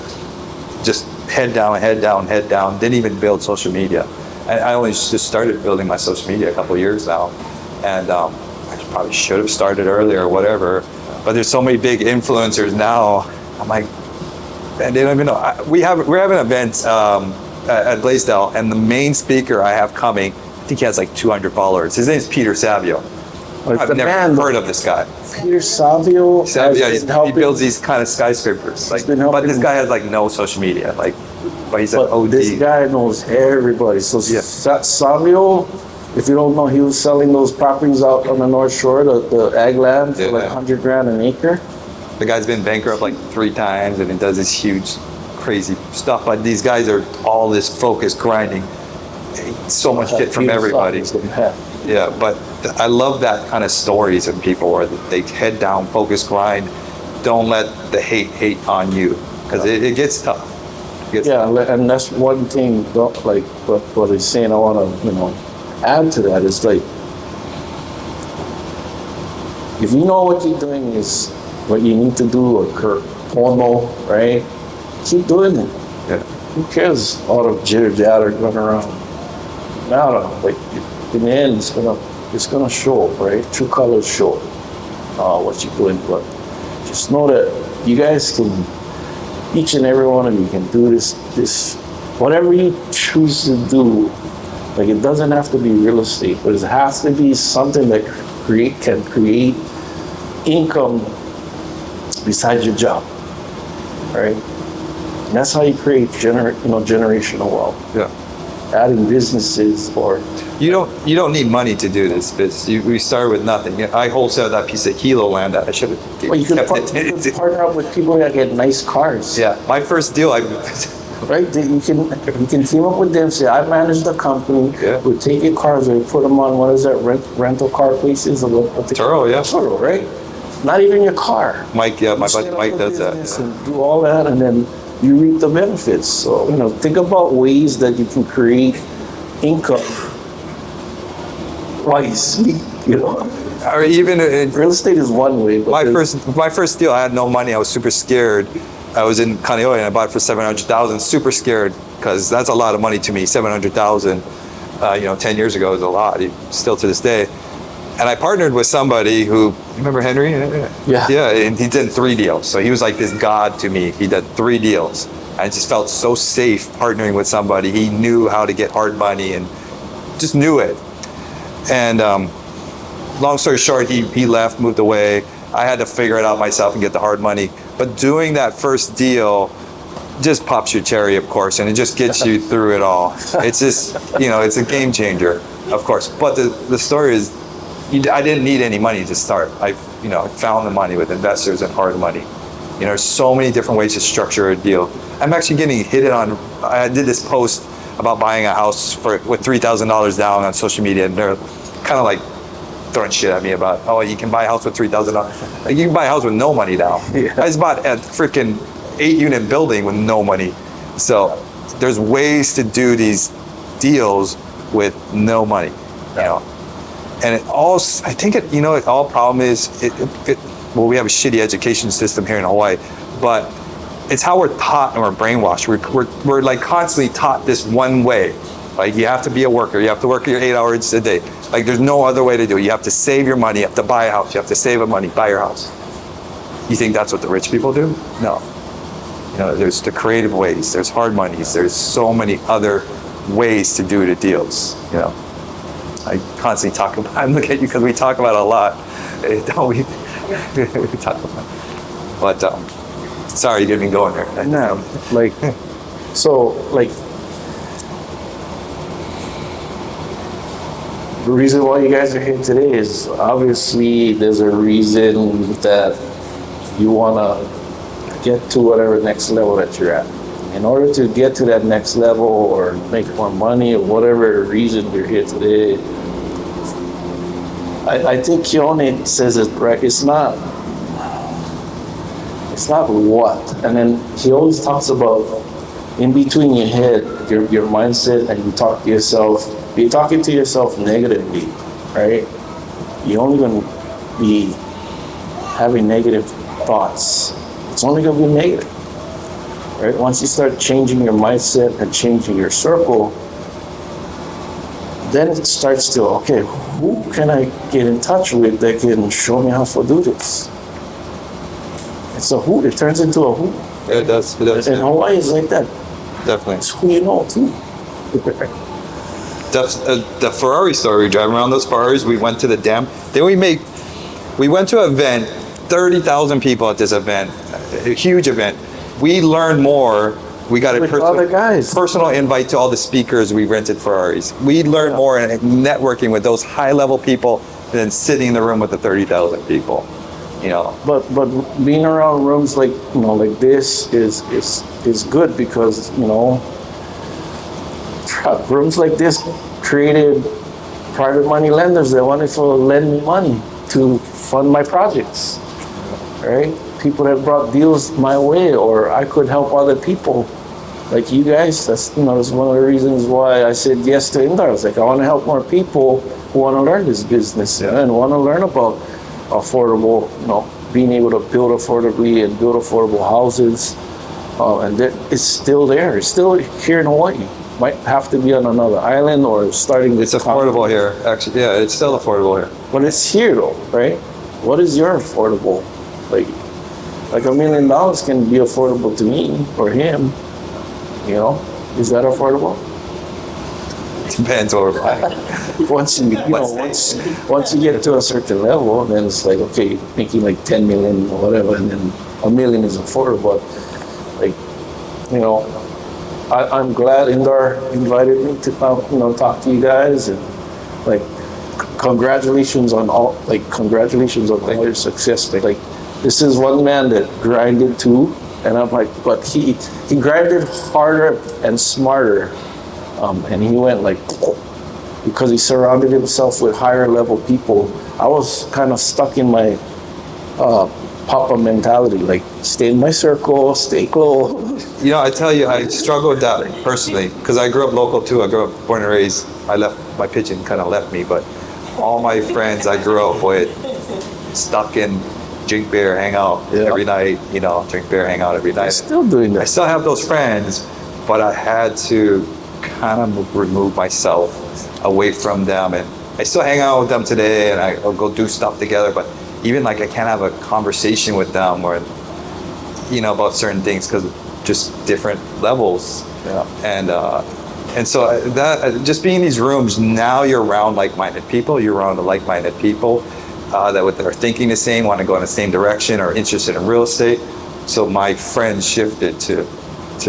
Just head down, head down, head down. Didn't even build social media. I only just started building my social media a couple of years now, and I probably should have started earlier or whatever. But there's so many big influencers now. I'm like, and they don't even know. We're having an event at Blaisdell, and the main speaker I have coming, I think he has like 200 followers. His name's Peter Savio. I've never heard of this guy. Peter Savio. Yeah, he builds these kind of skyscrapers. Like, but this guy has like no social media. Like, but he's an OD. This guy knows everybody. So Savio, if you don't know, he was selling those properties out on the North Shore, the ag land for like $100,000 an acre. The guy's been bankrupt like 3 times, and he does this huge, crazy stuff. But these guys are all this focused, grinding, so much shit from everybody. Yeah, but I love that kind of stories of people where they head down, focus, grind. Don't let the hate on you, because it gets tough. And that's one thing. Like what he's saying, I want to add to that is like, if you know what you're doing is what you need to do, or porno, right? Keep doing it. Yeah. Who cares all the jitter jatter going around? Now, like in the end, it's gonna show, right? True colors show what you're doing. But just know that you guys can, each and every one of you can do this, whatever you choose to do. Like, it doesn't have to be real estate, but it has to be something that can create income besides your job, right? And that's how you create generational wealth. Yeah. Adding businesses, or you don't need money to do this business. We started with nothing. I wholesaled that piece of Hilo land that I should have kept you could partner up with people that get nice cars. Yeah, my first deal, right? You can team up with them. Say, I manage the company. Yeah. We'll take your cars and put them on, what is that, rental car places? Or what Turo, yeah. Turo, right? Not even your car. Mike, my buddy Mike does that. And do all that, and then you reap the benefits. So, think about ways that you can create income wisely, Or even real estate is one way. But my first deal, I had no money. I was super scared. I was in Kaneohe and I bought it for $700,000. Super scared, because that's a lot of money to me. $700,000, 10 years ago is a lot. Still to this day. And I partnered with somebody who, you remember Henry? Yeah. Yeah, and he did 3 deals. So he was like this god to me. He did 3 deals. I just felt so safe partnering with somebody. He knew how to get hard money and just knew it. And long story short, he left, moved away. I had to figure it out myself and get the hard money. But doing that first deal just pops your cherry, of course, and it just gets you through it all. It's just, it's a game changer, of course. But the story is, I didn't need any money to start. I found the money with investors and hard money. There's so many different ways to structure a deal. I'm actually getting hit on. I did this post about buying a house with $3,000 down on social media, and they're kind of like throwing shit at me about, oh, you can buy a house with $3,000. Like, you can buy a house with no money down. Yeah. I just bought a freaking 8-unit building with no money. So there's ways to do these deals with no money, And it all, I think it all problem is, well, we have a shitty education system here in Hawaii, but it's how we're taught and we're brainwashed. We're like constantly taught this one way. Like, you have to be a worker. You have to work your 8 hours a day. Like, there's no other way to do it. You have to save your money. You have to buy a house. You have to save the money, buy your house. You think that's what the rich people do? No. There's the creative ways. There's hard monies. There's so many other ways to do the deals. I constantly talk about. I look at you because we talk about it a lot. Don't we? We talk about it. But sorry, you didn't go in there. No, the reason why you guys are here today is obviously there's a reason that you want to get to whatever next level that you're at. In order to get to that next level or make more money or whatever reason you're here today, I think Keone says it right. It's not what. And then he always talks about in between your head, your mindset, and you talk to yourself. You're talking to yourself negatively, right? You're only going to be having negative thoughts. It's only going to be negative, right? Once you start changing your mindset and changing your circle, then it starts to, okay, who can I get in touch with that can show me how to do this? It's a who. It turns into a who. Yeah, it does. It does. And Hawaii is like that. Definitely. It's who you know too. The Ferrari story, we driving around those Ferraris, we went to the dam. Then we went to an event, 30,000 people at this event, a huge event. We learned more. We got a personal invite to all the speakers. We rented Ferraris. We learned more in networking with those high-level people than sitting in the room with the 30,000 people. You know. But being around rooms like like this is good because rooms like this created private money lenders that wanted to lend me money to fund my projects, right? People that brought deals my way, or I could help other people like you guys. That's that's one of the reasons why I said yes to Indar. I was like, I want to help more people who want to learn this business and want to learn about affordable, being able to build affordably and build affordable houses. And it's still there. It's still here in Hawaii. Might have to be on another island or starting. It's affordable here, actually. Yeah, it's still affordable here. But it's here though, right? What is your affordable? Like $1 million can be affordable to me or him. Is that affordable? Depends what we're buying. Once you get to a certain level, then it's like, okay, making like 10 million or whatever, and then $1 million is affordable. I'm glad Indar invited me to talk to you guys, and congratulations on all your success. This is one man that grinded too, and I'm like, but he grinded harder and smarter, and he went because he surrounded himself with higher level people. I was kind of stuck in my Papa mentality, stay in my circle, stay close. I tell you, I struggle with that personally because I grew up local too. I grew up born and raised. My pigeon kind of left me, but all my friends I grew up with stuck in drink beer, hang out every night. Drink beer, hang out every night. Still doing that. I still have those friends, but I had to kind of remove myself away from them, and I still hang out with them today, and I'll go do stuff together. But even I can't have a conversation with them or about certain things because just different levels. And so that just being in these rooms, now you're around like-minded people. You're around the like-minded people that are thinking the same, want to go in the same direction, or interested in real estate. So my friends shifted to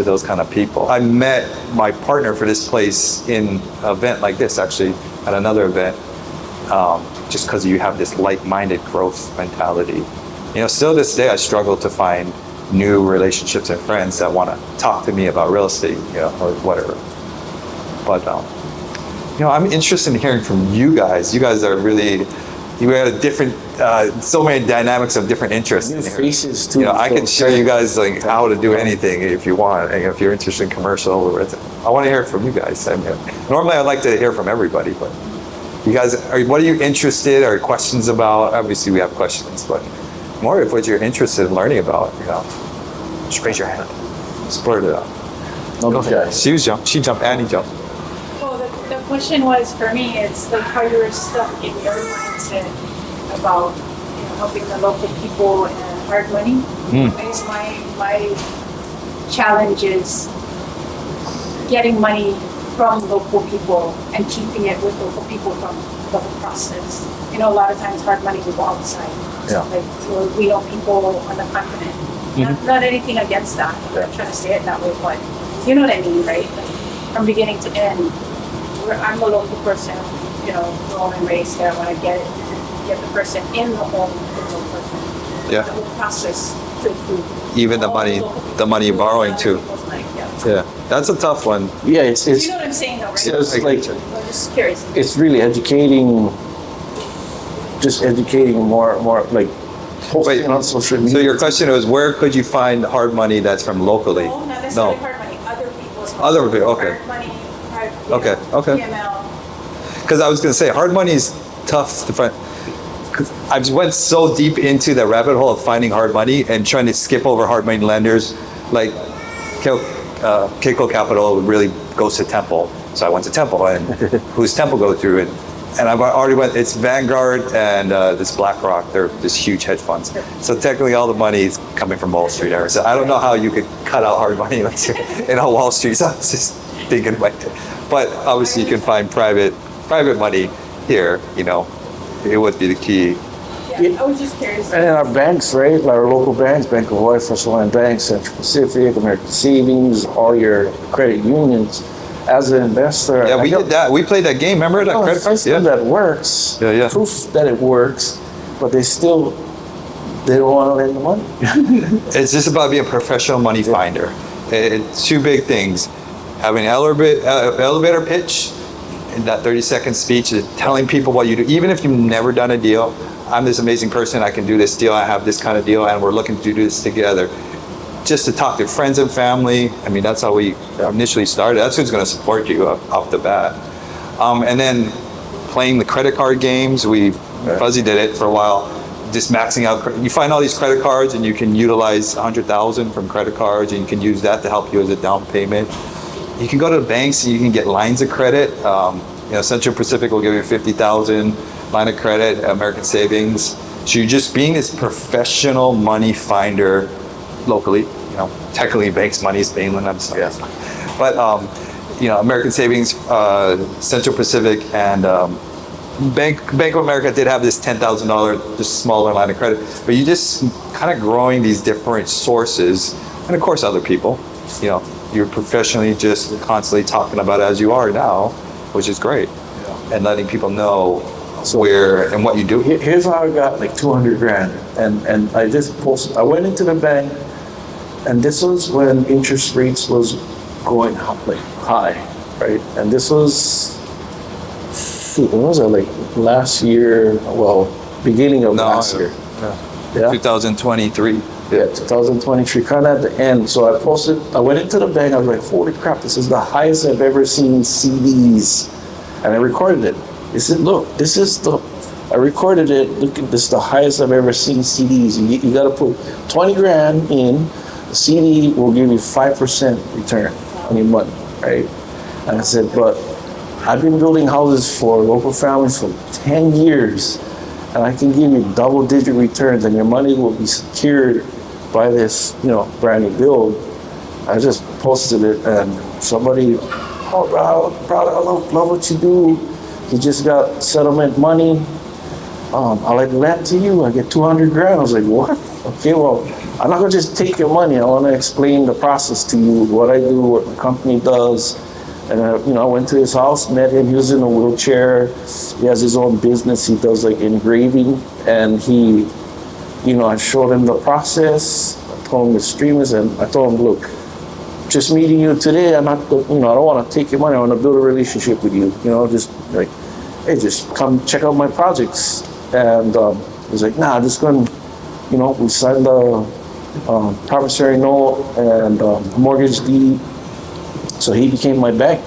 those kind of people. I met my partner for this place in an event like this, actually at another event, just because you have this like-minded growth mentality. Still this day I struggle to find new relationships and friends that want to talk to me about real estate, or whatever. But I'm interested in hearing from you guys. You guys are really, you have a different, so many dynamics of different interests. New faces too. I can show you guys how to do anything if you want. And if you're interested in commercial, I want to hear from you guys. Normally I'd like to hear from everybody, but you guys, what are you interested or questions about? Obviously we have questions, but more of what you're interested in learning about. Just raise your hand. Spurt it out. Okay. She jumped, Annie jumped. Well, the question was for me, it's how you're stuck in your mindset about helping the local people and hard money. I guess my challenge is getting money from local people and keeping it with local people from the whole process. A lot of times hard money will go outside. We know people on the continent. Not anything against that. I'm trying to say it that way, but you know what I mean, right? From beginning to end, I'm a local person, born and raised there. I want to get the person in the home, the local person. Yeah. The whole process to improve. Even the money you're borrowing too. Yeah, that's a tough one. Yeah, it's You know what I'm saying, though, right? it's I'm just curious. It's really educating just educating more like posting on social media. So your question was, where could you find hard money that's from locally? No, not necessarily hard money. Other people's Other people, okay. hard money. Okay. PML. Because I was going to say, hard money is tough to find. 'Cause I just went so deep into the rabbit hole of finding hard money and trying to skip over hard money lenders. Like Keiko Capital really goes to Temple. So I went to Temple, and who's Temple go through? And I've already went, it's Vanguard and this BlackRock. They're this huge hedge funds. So technically all the money is coming from Wall Street area. So I don't know how you could cut out hard money in a Wall Street. So I was just thinking about it. But obviously you can find private money here, it would be the key. Yeah, I was just curious. And in our banks, right? Like our local banks, Bank of Hawaii, First Hawaiian Bank, Central Pacific, American Savings, all your credit unions. As an investor, Yeah, we did that. We played that game. Remember that credit? First thing that works, Yeah. proof that it works, but they don't want to lend the money. It's just about being a professional money finder. It's two big things: having an elevator pitch, in that 30-second speech, is telling people what you do, even if you've never done a deal. I'm this amazing person. I can do this deal. I have this kind of deal, and we're looking to do this together. Just to talk to friends and family. I mean, that's how we initially started. That's who's going to support you off the bat. And then playing the credit card games. Fuzzy did it for a while. Just maxing out. You find all these credit cards, and you can utilize 100,000 from credit cards, and you can use that to help you as a down payment. You can go to the banks, and you can get lines of credit. Central Pacific will give you 50,000 line of credit. American Savings. So you're just being this professional money finder locally. Technically banks money is mainland, I'm sorry. Yes. But American Savings, Central Pacific, and Bank of America did have this $10,000 just smaller line of credit. But you just kind of growing these different sources, and of course other people. You're professionally just constantly talking about it as you are now, which is great, and letting people know where and what you do. Here's how I got like 200 grand, and I just posted. I went into the bank, and this was when interest rates was going high, right? And this was, when was it, like last year? Well, beginning of last year. Yeah. 2023. Yeah, 2023, kind of at the end. So I went into the bank, I was like, holy crap, this is the highest I've ever seen CDs. And I recorded it. I said, look, I recorded it, look at this, is the highest I've ever seen CDs. You got to put 20 grand in, the CD will give you 5% return on your money, right? And I said, but I've been building houses for local families for 10 years, and I can give you double-digit returns, and your money will be secured by this, brand new build. I just posted it, and somebody, bro, I love what you do. You just got settlement money. I like lend to you. I get 200 grand. I was like, what? Okay, well, I'm not gonna just take your money. I want to explain the process to you, what I do, what my company does. And I went to his house, met him. He was in a wheelchair. He has his own business. He does like engraving, and I showed him the process. I told him the streamers, and I told him, look, just meeting you today, I don't want to take your money. I want to build a relationship with you. Just like, hey, just come check out my projects. And he's like, nah, just going. We signed the promissory note and mortgage deed. So he became my bank,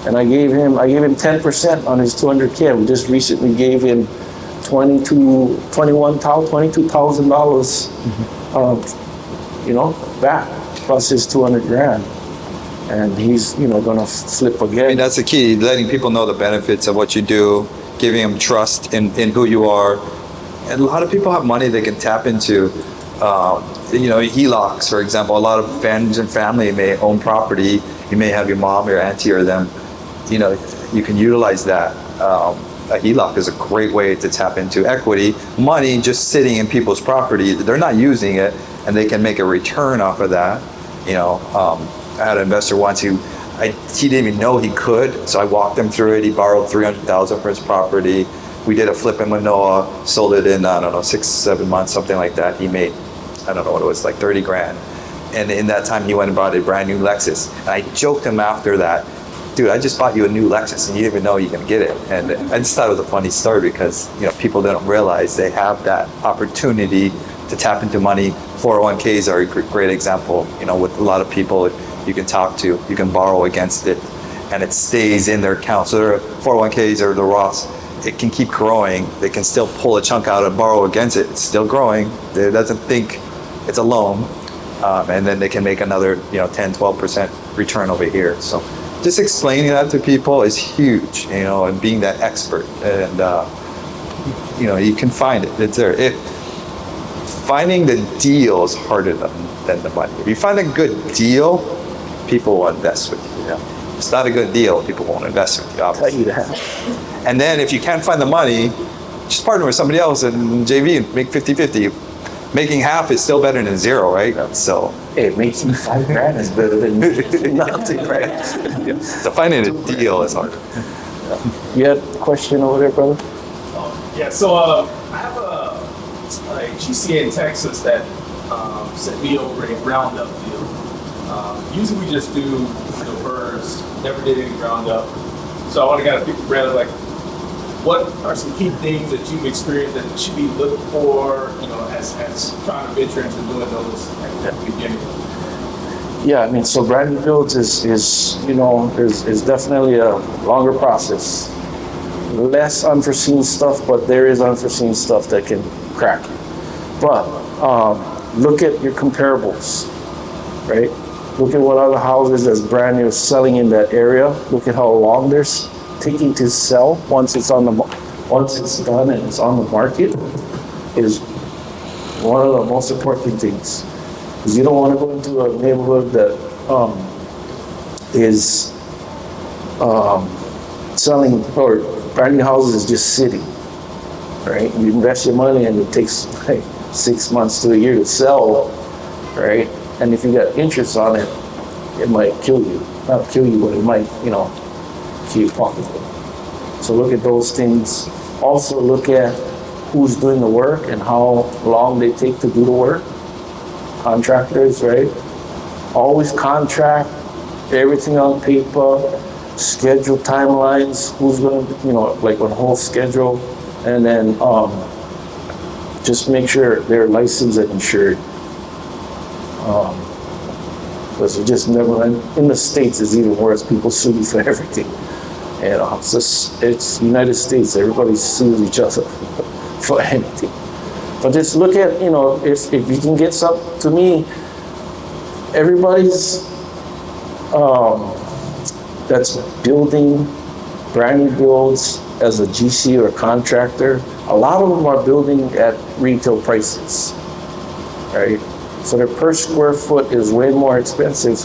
and I gave him 10% on his 200K. We just recently gave him $22,000 back, plus his 200 grand, and he's gonna flip again. I mean, that's the key: letting people know the benefits of what you do, giving them trust in who you are. And a lot of people have money they can tap into. HELOCs, for example. A lot of friends and family may own property. You may have your mom, your auntie, or them. You can utilize that. A HELOC is a great way to tap into equity. Money just sitting in people's property. They're not using it, and they can make a return off of that. I had an investor once he didn't even know he could, so I walked him through it. He borrowed $300,000 for his property. We did a flip in Manoa, sold it in, 6-7 months, something like that. He made, I don't know what it was, like 30 grand. And in that time, he went and bought a brand new Lexus. And I joked him after that, dude, I just bought you a new Lexus and you didn't even know you're going to get it. And I just thought it was a funny story because, people don't realize they have that opportunity to tap into money. 401ks are a great example, with a lot of people you can talk to, you can borrow against it and it stays in their account. So their 401ks or the Roths, it can keep growing. They can still pull a chunk out and borrow against it. It's still growing. It doesn't think it's a loan. And then they can make another, 10, 12% return over here. So just explaining that to people is huge, and being that expert. And, you can find it. It's there. Finding the deal is harder than the money. If you find a good deal, people will invest with you. If it's not a good deal, people won't invest with you, obviously. And then if you can't find the money, just partner with somebody else and JV and make 50-50. Making half is still better than zero, right? So Hey, making $5,000 is better than nothing, right? So finding a deal is hard. You had a question over there, brother? Yeah, so I have a GCA in Texas that sent me over a Roundup deal. Usually we just do the birds, never did any Roundup. So I want to kind of pick your brain, like, what are some key things that you've experienced that you should be looking for, as trying to venture into doing those at the beginning? Yeah, I mean, so brand new builds is definitely a longer process. Less unforeseen stuff, but there is unforeseen stuff that can crack you. But look at your comparables, right? Look at what other houses that's brand new selling in that area. Look at how long they're taking to sell once it's done and it's on the market is one of the most important things. Because you don't want to go into a neighborhood that is selling, or brand new houses is just sitting, right? You invest your money and it takes like 6 months to a year to sell, right? And if you got interest on it, it might kill you. Not kill you, but it might, keep you profitable. So look at those things. Also look at who's doing the work and how long they take to do the work. Contractors, right? Always contract everything on paper, schedule timelines, who's going to, like a whole schedule, and then just make sure they're licensed and insured. Because you just never, in the States it's even worse, people sue you for everything. It's United States, everybody sues each other for anything. But just look at, if you can get some, to me, everybody's that's building brand new builds as a GC or a contractor, a lot of them are building at retail prices, right? So their per square foot is way more expensive,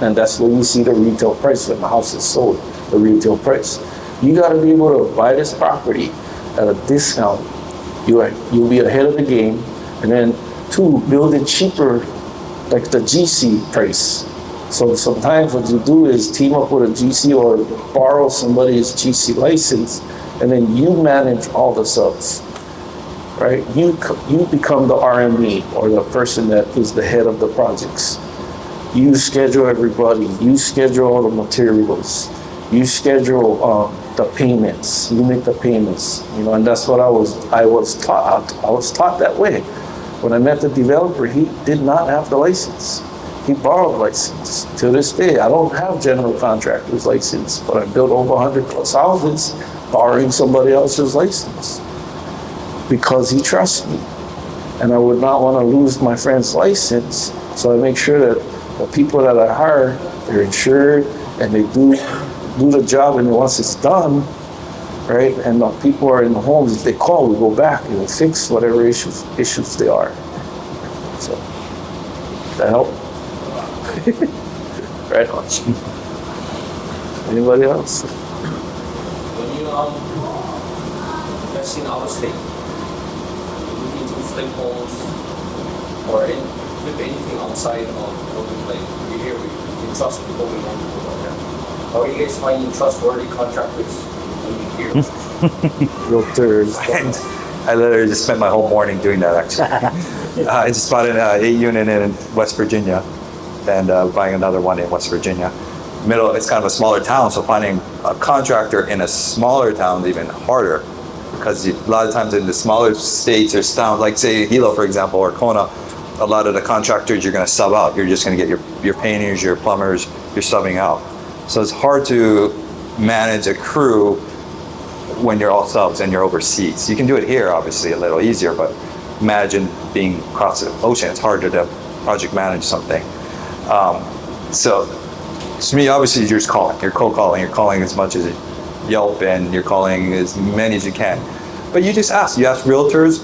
and that's when you see the retail price when the house is sold, the retail price. You got to be able to buy this property at a discount. You'll be ahead of the game, and then two, build it cheaper, like the GC price. So sometimes what you do is team up with a GC or borrow somebody's GC license, and then you manage all the subs, right? You become the RME, or the person that is the head of the projects. You schedule everybody. You schedule all the materials. You schedule the payments. You make the payments. And that's what I was taught. I was taught that way. When I met the developer, he did not have the license. He borrowed license. To this day, I don't have general contractor's license, but I built over 100 plus houses borrowing somebody else's license because he trusts me. And I would not want to lose my friend's license, so I make sure that the people that I hire, they're insured and they do the job, and then once it's done, right, and the people are in the homes, if they call, we go back and we fix whatever issues they are. So, that help? Right on. Anybody else? When you invest in out of state, you need to flip homes or flip anything outside of local, like we here, we can trust people, we want people like that. How are you guys finding trustworthy contractors when you hear? Realtors. I literally just spent my whole morning doing that, actually. I just bought an 8 unit in West Virginia and buying another one in West Virginia. it's kind of a smaller town, so finding a contractor in a smaller town is even harder, because a lot of times in the smaller states or towns, like say Hilo, for example, or Kona, a lot of the contractors you're going to sub out. You're just going to get your painters, your plumbers, you're subbing out. So it's hard to manage a crew when you're all subs and you're overseas. You can do it here, obviously, a little easier, but imagine being across the ocean. It's harder to project manage something. So to me, obviously, you're just calling. You're cold calling. You're calling as much as Yelp, and you're calling as many as you can. But you just ask. You ask realtors.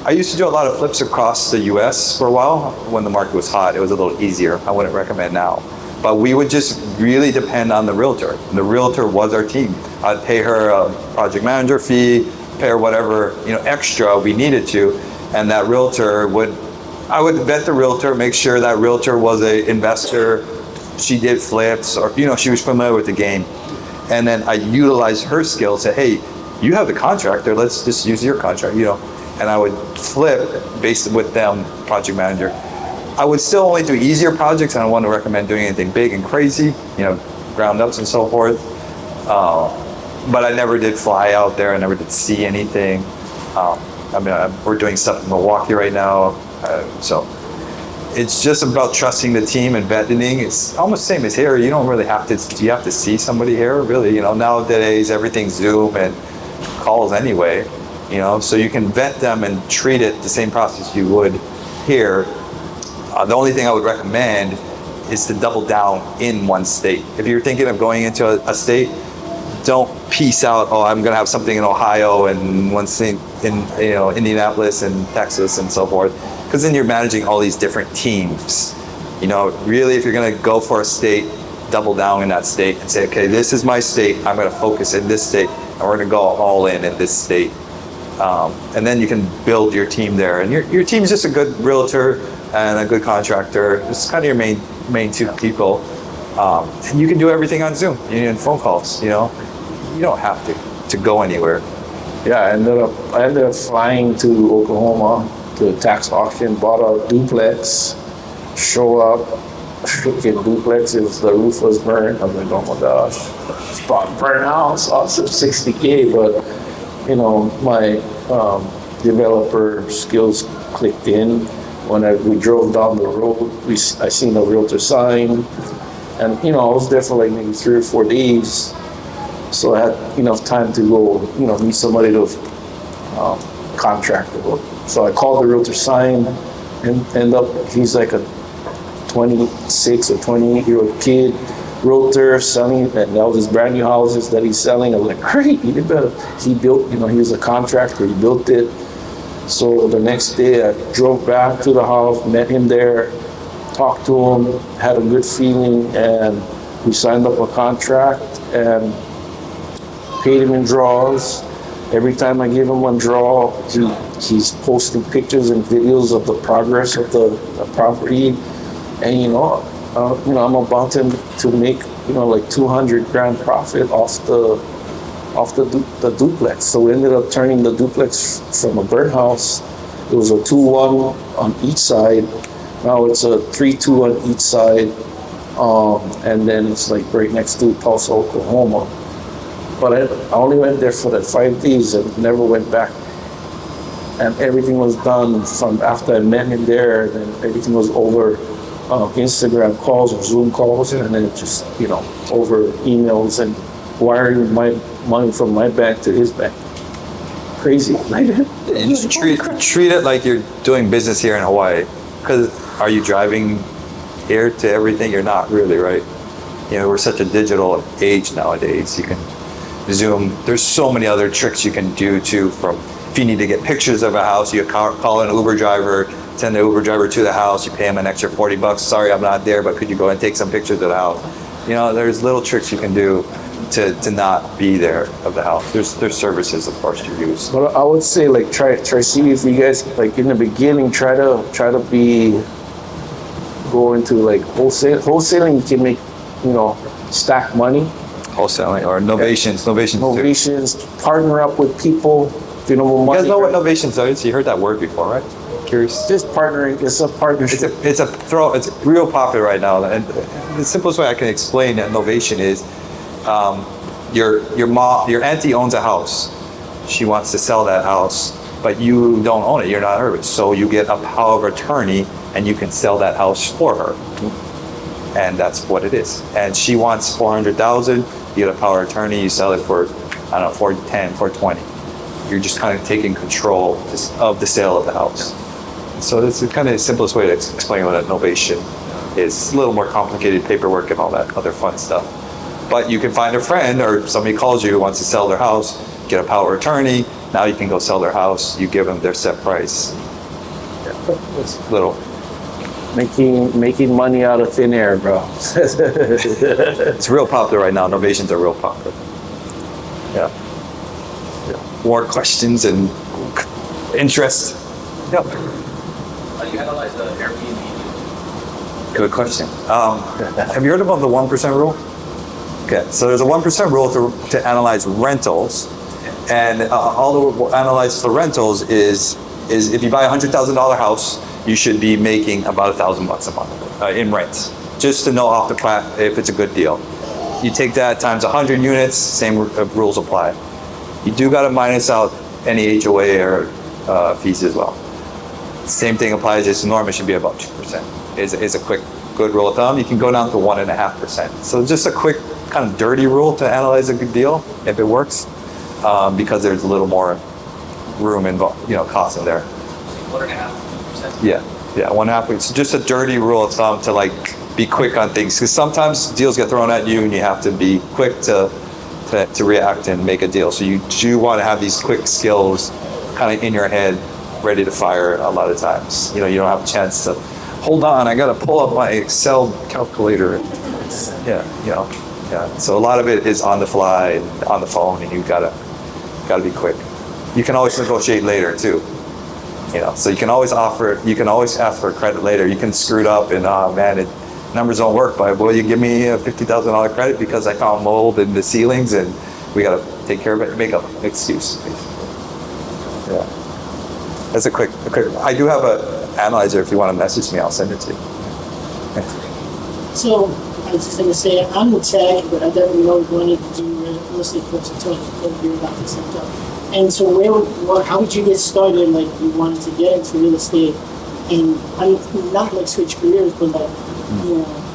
I used to do a lot of flips across the U.S. for a while. When the market was hot, it was a little easier. I wouldn't recommend now. But we would just really depend on the realtor. The realtor was our team. I'd pay her a project manager fee, pay her whatever extra we needed to, and that realtor I would vet the realtor, make sure that realtor was an investor. She did flips, or she was familiar with the game, and then I utilized her skills. Say, hey, you have the contractor. Let's just use your contract. And I would flip based with them, project manager. I would still only do easier projects, and I wouldn't recommend doing anything big and crazy, ground ups and so forth. But I never did fly out there. I never did see anything. We're doing stuff in Milwaukee right now. So it's just about trusting the team and vetting. It's almost the same as here. You don't really have to see somebody here, really. Nowadays everything's Zoom and calls anyway. So you can vet them and treat it the same process you would here. The only thing I would recommend is to double down in one state. If you're thinking of going into a state, don't piece out, I'm going to have something in Ohio and one thing in Indianapolis and Texas and so forth, because then you're managing all these different teams. Really, if you're going to go for a state, double down in that state and say, okay, this is my state. I'm going to focus in this state, and we're going to go all in this state. And then you can build your team there. And your team is just a good realtor and a good contractor. It's kind of your main two people. And you can do everything on Zoom and phone calls. You don't have to go anywhere. Yeah, I ended up flying to Oklahoma to a tax auction, bought a duplex, show up, freaking duplex, the roof was burned. I'm like, oh my gosh, it's bought a burnt house, also $60K, but my developer skills clicked in. When we drove down the road, I seen a realtor sign, and I was there for like maybe 3 or 4 days, so I had enough time to go, meet somebody to contract the work. So I called the realtor sign, and he's like a 26 or 28-year-old kid, realtor selling, and all these brand new houses that he's selling. I was like, great, you better. He built, he was a contractor, he built it. So the next day I drove back to the house, met him there, talked to him, had a good feeling, and we signed up a contract and paid him in draws. Every time I give him one draw, he's posting pictures and videos of the progress of the property. And I'm about to make like 200 grand profit off the duplex. So we ended up turning the duplex from a burnt house. It was a 2-1 on each side. Now it's a 3-2 on each side, and then it's like right next to Tulsa, Oklahoma. But I only went there for that 5 days and never went back. And everything was done from after I met him there. And then everything was over Instagram calls or Zoom calls, and then just over emails and wiring my money from my bank to his bank. Crazy. You just treat it like you're doing business here in Hawaii. Because are you driving here to everything? You're not really, right? We're such a digital age nowadays. You can Zoom. There's so many other tricks you can do too. From if you need to get pictures of a house, you call an Uber driver, send the Uber driver to the house. You pay him an extra $40. Sorry, I'm not there, but could you go and take some pictures of the house? There's little tricks you can do to not be there of the house. There's services, of course, to use. But I would say try see if you guys in the beginning try to go into wholesaling. You can make stack money. Wholesaling or novations. Novations. Partner up with people. You guys know what novations is? You heard that word before, right? Curious. Just partnering. It's a partnership. It's real popular right now, and the simplest way I can explain innovation is, your auntie owns a house. She wants to sell that house, but you don't own it. You're not her, so you get a power of attorney, and you can sell that house for her, and that's what it is. And she wants 400,000. You get a power of attorney. You sell it for, I don't know, 410, 420. You're just kind of taking control of the sale of the house. So that's the kind of simplest way to explain what innovation is. It's a little more complicated paperwork and all that other fun stuff. But you can find a friend or somebody calls you who wants to sell their house, get a power of attorney. Now you can go sell their house. You give them their set price. Yeah, it's little. Making money out of thin air, bro. It's real popular right now. Innovations are real popular. Yeah. More questions and interest? Yep. How do you analyze the Airbnb? Good question. Have you heard about the 1% rule? Okay, so there's a 1% rule to analyze rentals, and all we'll analyze for rentals is if you buy a $100,000 house, you should be making about $1,000 a month in rent, just to know off the bat if it's a good deal. You take that times 100 units, same rules apply. You do got to minus out any HOA or fees as well. Same thing applies. This norm should be about 2%. Is a quick good rule of thumb. You can go down to 1.5%. So just a quick kind of dirty rule to analyze a good deal if it works, because there's a little more room involved, cost in there. 1.5%. Yeah, 1.5. It's just a dirty rule of thumb to like be quick on things, because sometimes deals get thrown at you and you have to be quick to react and make a deal. So you do want to have these quick skills kind of in your head, ready to fire a lot of times. You don't have a chance to, hold on, I got to pull up my Excel calculator. Yeah. So a lot of it is on the fly, and on the phone, and you gotta be quick. You can always negotiate later too. So you can always ask for credit later. You can screw it up and, numbers don't work, but will you give me a $50,000 credit because I found mold in the ceilings and we got to take care of it? Make up an excuse. Yeah. That's a quick. I do have an analyzer. If you want to message me, I'll send it to you. So I was just going to say, I'm in tech, but I definitely always wanted to do real estate flips until I hear about this stuff. And so how would you get started? Like, you wanted to get into real estate, and not like switch careers, but like,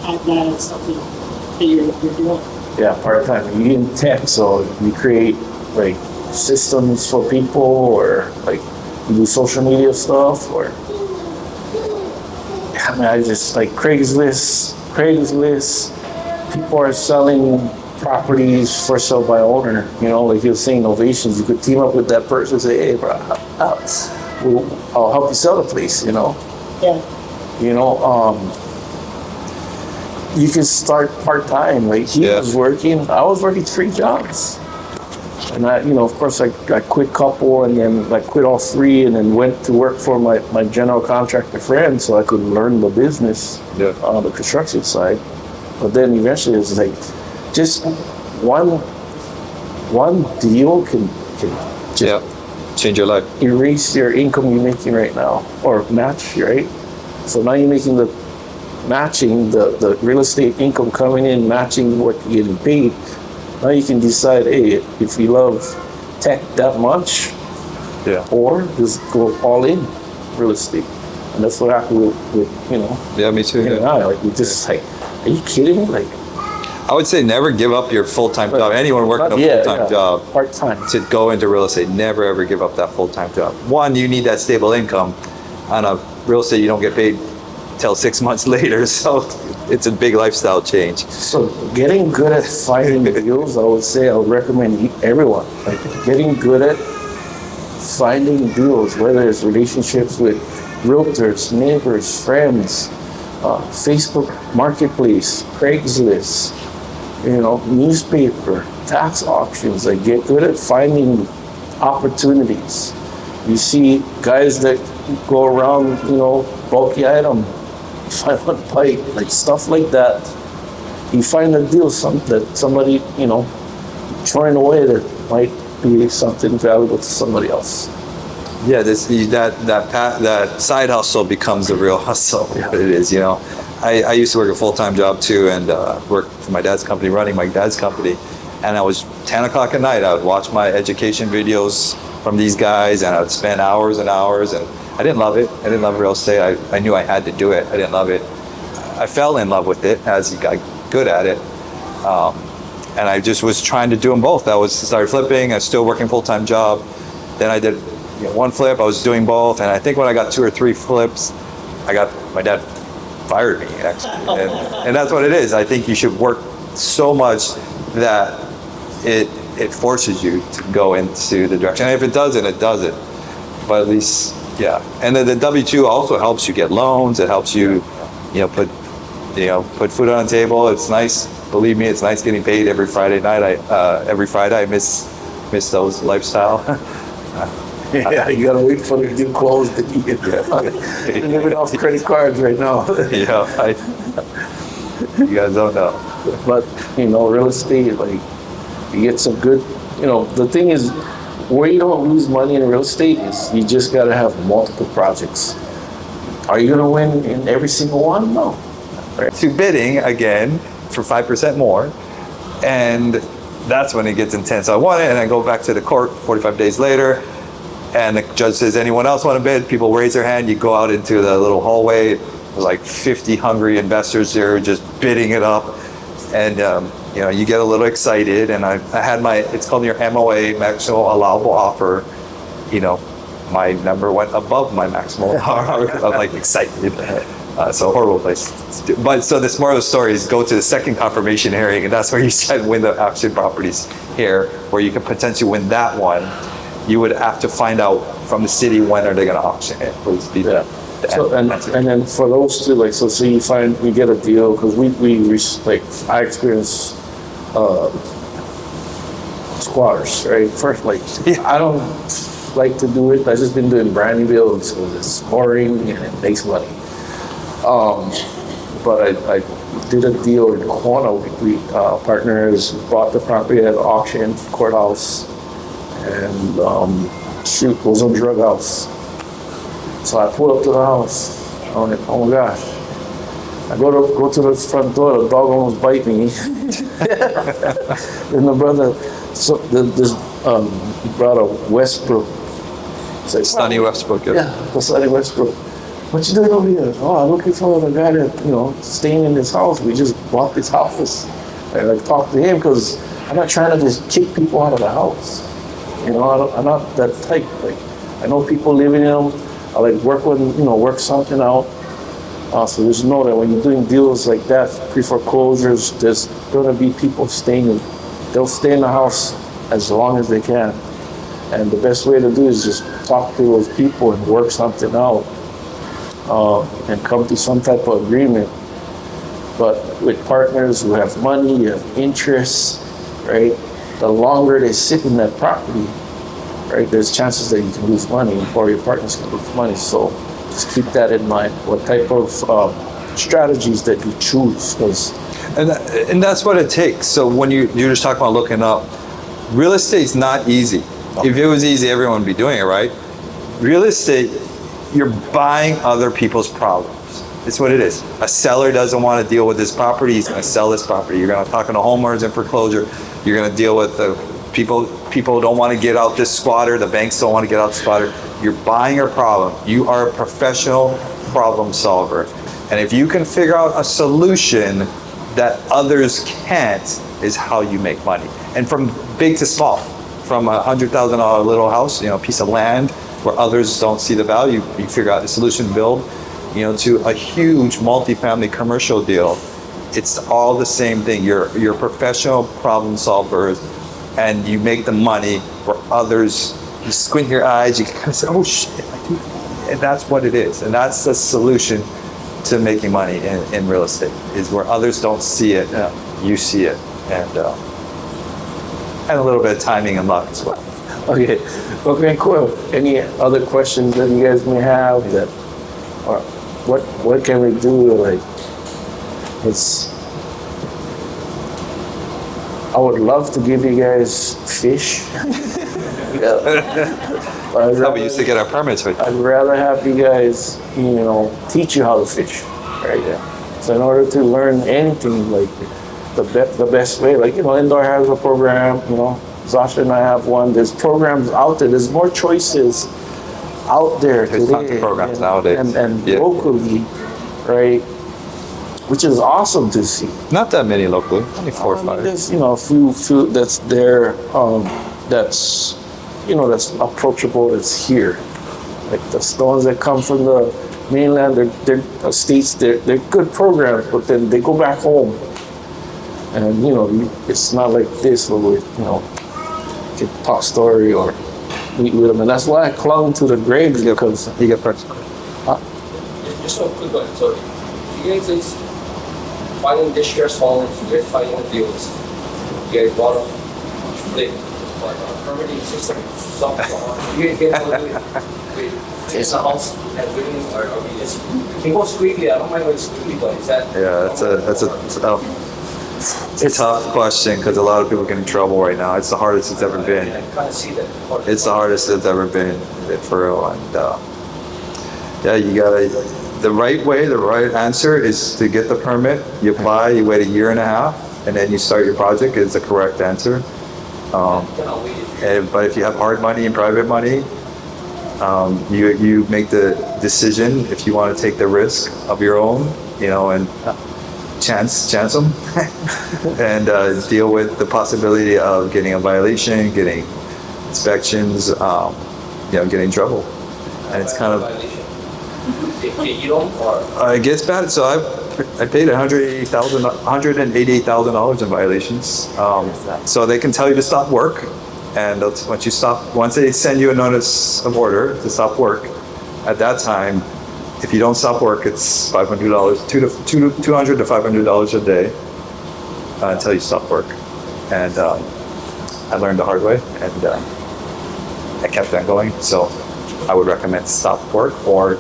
add that as something that you're doing. Yeah, part-time. You in tech, so you create like systems for people, or like you do social media stuff, or I just like Craigslist. People are selling properties for sale by owner. Like you were saying, innovations. You could team up with that person and say, "Hey, bro, I'll help you sell the place." Yeah. You can start part-time. Like I was working 3 jobs. And of course I quit a couple, and then I quit all 3, and then went to work for my general contractor friend so I could learn the business on the construction side. But then eventually it's like, just one deal can just change your life. erase your income you're making right now, or match, right? So now you're making matching the real estate income coming in, matching what you're getting paid. Now you can decide, hey, if you love tech that much, or just go all in real estate. And that's what happened with me too. Like, we just like, are you kidding me? Like, I would say never give up your full-time job. Anyone working a full-time job, part-time, to go into real estate, never ever give up that full-time job. One, you need that stable income. On a real estate, you don't get paid till 6 months later, so it's a big lifestyle change. So getting good at finding deals, I would say I would recommend everyone, like getting good at finding deals, whether it's relationships with realtors, neighbors, friends, Facebook Marketplace, Craigslist, newspaper, tax auctions. Like, get good at finding opportunities. You see guys that go around, bulky item, find one pipe, like stuff like that. You find a deal that somebody, throwing away that might be something valuable to somebody else. Yeah, that side hustle becomes the real hustle. What it is, you know. I used to work a full-time job too, and work for my dad's company, running my dad's company. And I was 10 o'clock at night. I would watch my education videos from these guys, and I would spend hours and hours. And I didn't love it. I didn't love real estate. I knew I had to do it. I didn't love it. I fell in love with it as you got good at it. And I just was trying to do them both. I started flipping. I was still working full-time job. Then I did one flip. I was doing both. And I think when I got 2 or 3 flips, my dad fired me, actually. And that's what it is. I think you should work so much that it forces you to go into the direction. And if it doesn't, it doesn't. But at least, yeah. And then the W-2 also helps you get loans. It helps you, put food on the table. It's nice. Believe me, it's nice getting paid every Friday night. Every Friday, I miss those lifestyle. Yeah, you gotta wait for the deal closed to get You're living off credit cards right now. Yeah, you guys don't know. But real estate, like, you get some good. The thing is, where you don't lose money in real estate is you just gotta have multiple projects. Are you gonna win in every single one? No. Right. To bidding again for 5% more, and that's when it gets intense. So I won it, and I go back to the court 45 days later. And the judge says, anyone else want to bid? People raise their hand. You go out into the little hallway. There's like 50 hungry investors there just bidding it up. And, you get a little excited. And I had it's called your MOA, maximum allowable offer. My number went above my maximum offer. I'm like excited. So horrible place. But so this moral of the story is go to the second confirmation hearing. And that's where you can win the auction properties here, where you can potentially win that one. You would have to find out from the city when are they going to auction it. Yeah. So and then for those two, like, so you get a deal, because I experienced squatters, right? First, I don't like to do it. I just been doing brand new builds because it's boring and it makes money. But I did a deal in Kona. We partners bought the property at auction, courthouse. And it was a drug house. So I pulled up to the house. I'm like, oh my gosh. I go to the front door, the dog almost bite me. And the brother, he brought a Westbrook. Sonny Westbrook. Yeah, the Sonny Westbrook. What you doing over here? Oh, I'm looking for the guy that, staying in this house. We just bought this house. I talked to him because I'm not trying to just kick people out of the house. I'm not that type. I know people living in them. I work something out. So just know that when you're doing deals like that, pre-foreclosures, there's gonna be people staying. They'll stay in the house as long as they can. And the best way to do is just talk to those people and work something out, and come to some type of agreement. But with partners who have money, you have interests, right? The longer they sit in that property, right, there's chances that you can lose money or your partners can lose money. So just keep that in mind. What type of strategies that you choose, and that's what it takes. So when you're just talking about looking up, real estate's not easy. If it was easy, everyone would be doing it, right? Real estate, you're buying other people's problems. It's what it is. A seller doesn't want to deal with this property. He's going to sell this property. You're going to talk to homeowners in foreclosure. You're going to deal with the people don't want to get out this squatter. The banks don't want to get out the squatter. You're buying a problem. You are a professional problem solver. And if you can figure out a solution that others can't, is how you make money. And from big to small, from a $100,000 little house, piece of land where others don't see the value, you figure out the solution, build, to a huge multifamily commercial deal. It's all the same thing. You're professional problem solvers, and you make the money where others, you squint your eyes, you kind of say, oh shit, and that's what it is. And that's the solution to making money in real estate, is where others don't see it, you see it. And a little bit of timing and luck as well. Okay, cool. Any other questions that you guys may have or what can we do? I would love to give you guys fish. I'd how we used to get our permits with. I'd rather have you guys, teach you how to fish, right? So in order to learn anything, like the best way, like Indar has a program, Zasha and I have one. There's programs out there. There's more choices out there There's today, tons of programs nowadays. and Yeah. locally, right? Which is awesome to see. Not that many locally, only 4 or I mean, 5. there's a few that's there, that's that's approachable. That's here, like the ones that come from the mainland. They're states. They're good programs, but then they go back home, and it's not like this where we can talk story or meet with them, and that's why I clung to the grades because You get permits. Just a quick one. So, you guys is finding distress homes, you guys finding the deals, you guys bought a flip, but permitting system, you guys get is the house and building, or are we just, it can go squeaky, I don't mind going squeaky, but is that? Yeah, that's a tough question because a lot of people get in trouble right now. It's the hardest it's ever been. I kind of see that. It's the hardest it's ever been, for real. And yeah, you gotta. The right way, the right answer is to get the permit. You apply, you wait a year and a half, and then you start your project. Is the correct answer. But if you have hard money and private money, you make the decision if you want to take the risk of your own, and chance them, and deal with the possibility of getting a violation, getting inspections, getting in trouble, and it's kind of. You don't, or? It gets bad. So I paid $188,000 in violations. So they can tell you to stop work, and once they send you a notice of order to stop work, at that time, if you don't stop work, it's $500, $200 to $500 a day until you stop work. And I learned the hard way, and I kept on going. So I would recommend stop work, or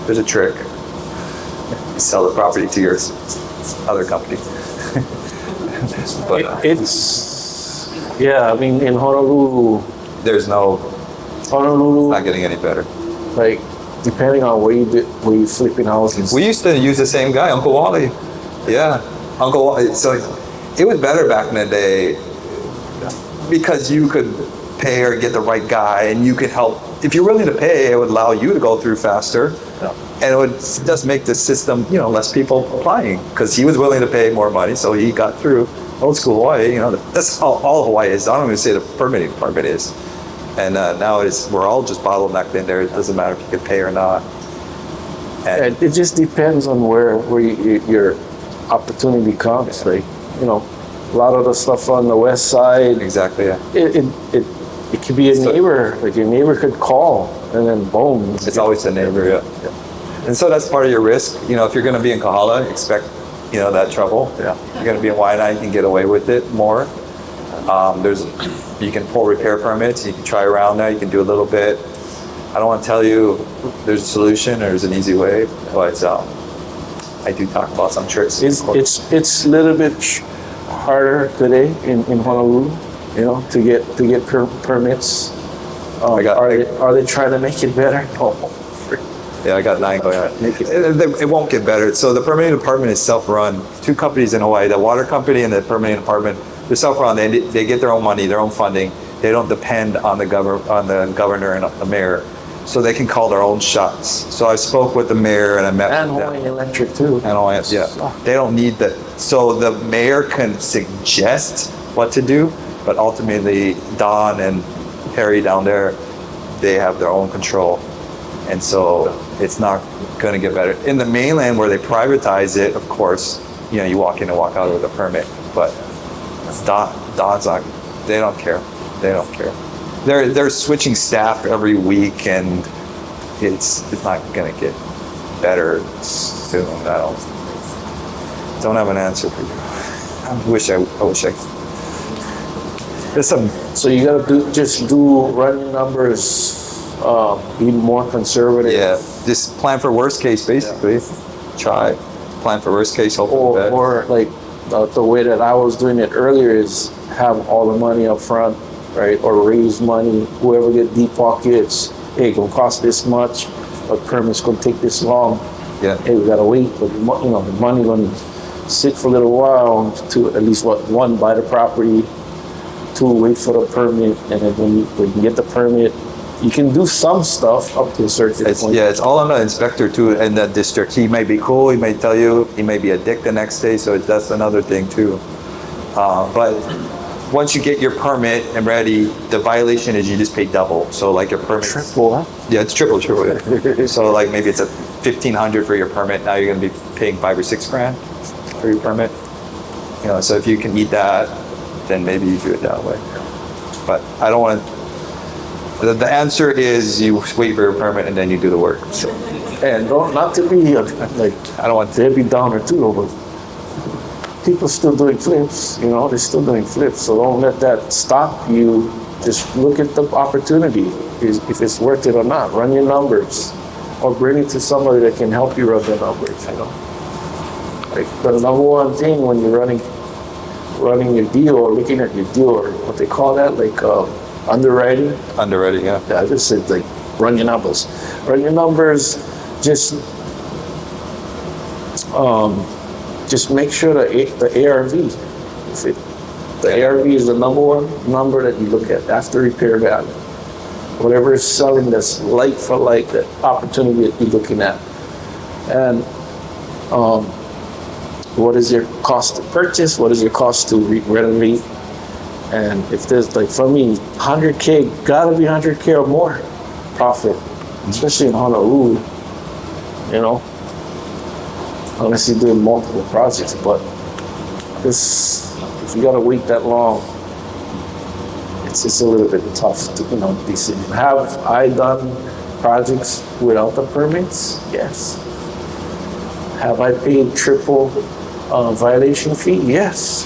there's a trick. You sell the property to your other company. But I mean, in Honolulu, there's not getting any better. like depending on where you flipping houses. We used to use the same guy, Uncle Wally. Yeah, Uncle Wally. So it was better back in the day because you could pay or get the right guy, and you could help. If you're willing to pay, it would allow you to go through faster, and it would just make the system, less people applying because he was willing to pay more money, so he got through. Old school Hawaii, that's how all Hawaii is. I don't even say the permitting department is. And now we're all just bottlenecked in there. It doesn't matter if you can pay or not. And It just depends on where your opportunity comes. Like, a lot of the stuff on the west side, exactly, yeah. it could be a neighbor. Like your neighbor could call, and then boom. It's always the neighbor, yeah. And so that's part of your risk. If you're going to be in Kahala, expect that trouble. Yeah. You're going to be in Waianae, you can get away with it more. You can pull repair permits. You can try around that. You can do a little bit. I don't want to tell you there's a solution or there's an easy way, but I do talk about some tricks. It's a little bit harder today in Honolulu, to get permits. Are they trying to make it better? Oh, yeah, I got 9 going on. It won't get better. So the permitting department is self-run. 2 companies in Hawaii, the water company and the permitting department, they're self-run. They get their own money, their own funding. They don't depend on the governor and the mayor. So they can call their own shots. So I spoke with the mayor and I met and with them. Hawaii Electric too. And Hawaii, yeah. They don't need that. So the mayor can suggest what to do, but ultimately Don and Harry down there, they have their own control. And so it's not going to get better. In the mainland where they privatize it, of course, you walk in and walk out with a permit. But Don's not, they don't care. They don't care. They're switching staff every week, and it's not going to get better soon. I don't have an answer for you. I wish I there's some. So you gotta do running numbers, be more conservative. Yeah, just plan for worst case, basically. Yeah. Try plan for worst case, hope for the best. Or like the way that I was doing it earlier is have all the money up front, right? Or raise money, whoever get deep pockets, hey, gonna cost this much, but permit's gonna take this long. Yeah. Hey, we gotta wait, but the money gonna sit for a little while to at least one, buy the property, two, wait for the permit, and then when you get the permit, you can do some stuff up to a certain point. It's all on the inspector too in that district. He may be cool, he may tell you, he may be a dick the next day, so that's another thing too. But once you get your permit and ready, the violation is you just pay double. So like your permit. Triple, huh? Yeah, it's triple. Yeah. So like maybe it's a $1,500 for your permit. Now you're gonna be paying $5,000 or $6,000 for your permit. So if you can eat that, then maybe you do it that way. But I don't want to. The answer is you wait for your permit and then you do the work. So, And not to be like, I don't want to be downer too, but people still doing flips, they're still doing flips. So don't let that stop you. Just look at the opportunity, if it's worth it or not. Run your numbers, or bring it to somebody that can help you run the numbers. Like the number one thing when you're running your deal or looking at your deal, or what they call that, like underwriting. Underwriting, yeah. Yeah, I just said like run your numbers. Run your numbers. Just make sure the ARV, the ARV is the number one number that you look at after repair value. Whatever is selling that's like for like, that opportunity that you're looking at. And what is your cost to purchase? What is your cost to renovate? And if there's, like for me, 100K, gotta be 100K or more profit, especially in Honolulu, unless you're doing multiple projects. But if you gotta wait that long, it's a little bit tough to, decision. Have I done projects without the permits? Yes. Have I paid triple violation fee? Yes.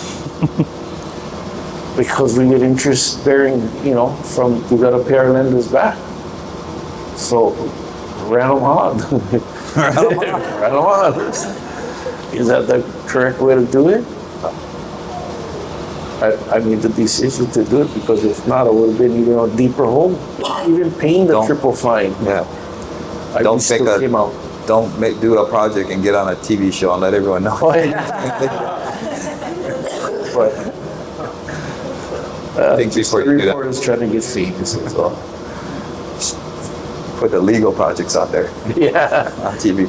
Because we get interest bearing, we gotta pay our lenders back. So, ran them hard. Ran them hard. Is that the correct way to do it? I made the decision to do it, because if not, it would have been even a deeper hole. Even paying the triple fine. Yeah. Don't do a project and get on a TV show and let everyone know. But Think before you do that. reporters trying to get famous as well. Put the legal projects out there Yeah. on TV.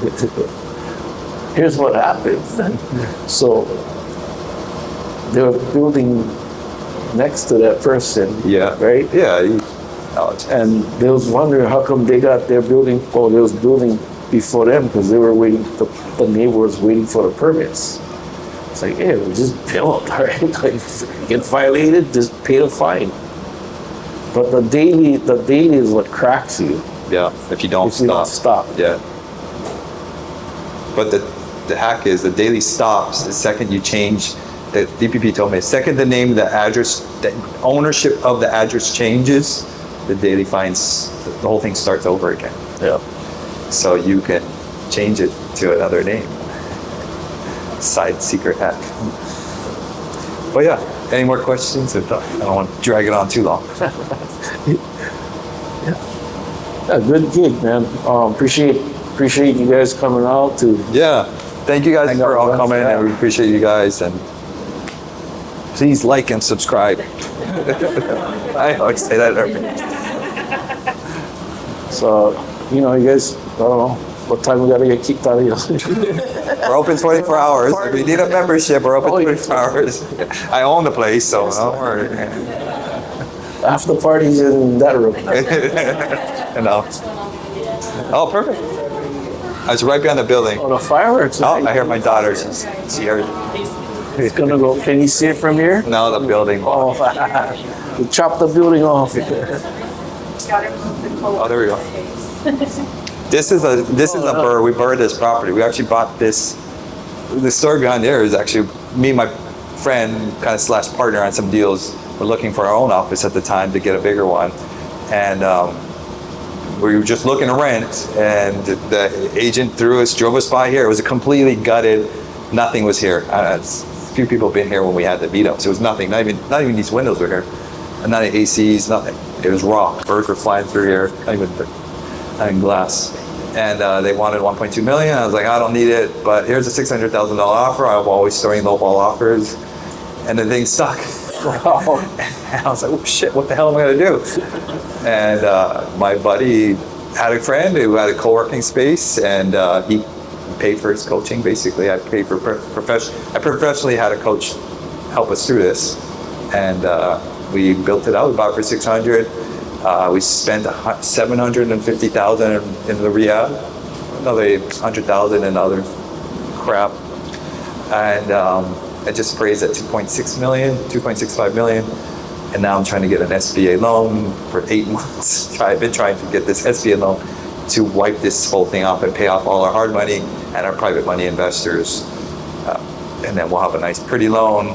Here's what happened. So they were building next to that person. Yeah. Right? Yeah. And they was wondering how come they got their building, or they was building before them, because they were waiting, the neighbor was waiting for the permits. It's like, yeah, we just built, right? Like, you get violated, just pay the fine. But the daily is what cracks you. Yeah. If you don't stop. Yeah. But the hack is the daily stops the second you change. The DPP told me the second the name, the address, the ownership of the address changes, the daily fines, the whole thing starts over again. Yeah. So you can change it to another name. Side secret hack. But yeah, any more questions? I don't want to drag it on too long. Yeah, good gig, man. Appreciate you guys coming out to. Yeah, thank you guys Hang for out all with us, coming, yeah. and we appreciate you guys. And please like and subscribe. I always say that every. So, you guys, I don't know what time we gotta get kicked out of here. We're open 24 hours. If you need a membership, we're open 24 hours. I own the place, so don't worry. After parties in that room. Oh, perfect. I was right behind the building. Oh, the fireworks. Oh, I hear my daughter. She heard. It's gonna go. Can you see it from here? No, the building. Oh, you chopped the building off. Gotta remove the cold. Oh, there we go. This is a burr. We burred this property. We actually bought this. The story behind there is actually me and my friend, kind of slash partner on some deals. We're looking for our own office at the time to get a bigger one, and we were just looking to rent. And the agent drove us by here. It was a completely gutted. Nothing was here. A few people have been here when we had the meetups. It was nothing. Not even these windows were here. Not any ACs, nothing. It was raw. Birds were flying through here, not even glass. And they wanted 1.2 million. I was like, I don't need it, but here's a $600,000 offer. I'm always throwing lowball offers, and the thing stuck. And I was like, oh shit, what the hell am I gonna do? And my buddy had a friend who had a co-working space, and he paid for his coaching. Basically, I paid for I professionally had a coach help us through this, and we built it out. We bought it for 600. We spent 750,000 in the rehab, another 100,000 in other crap, and I just appraised at 2.6 million, 2.65 million, and now I'm trying to get an SBA loan for 8 months. I've been trying to get this SBA loan to wipe this whole thing off and pay off all our hard money and our private money investors, and then we'll have a nice, pretty loan,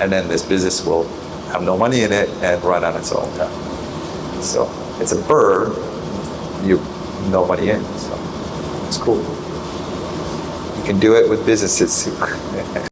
and then this business will have no money in it and run on its own. So it's a bird, you no money in, so it's cool. You can do it with businesses too.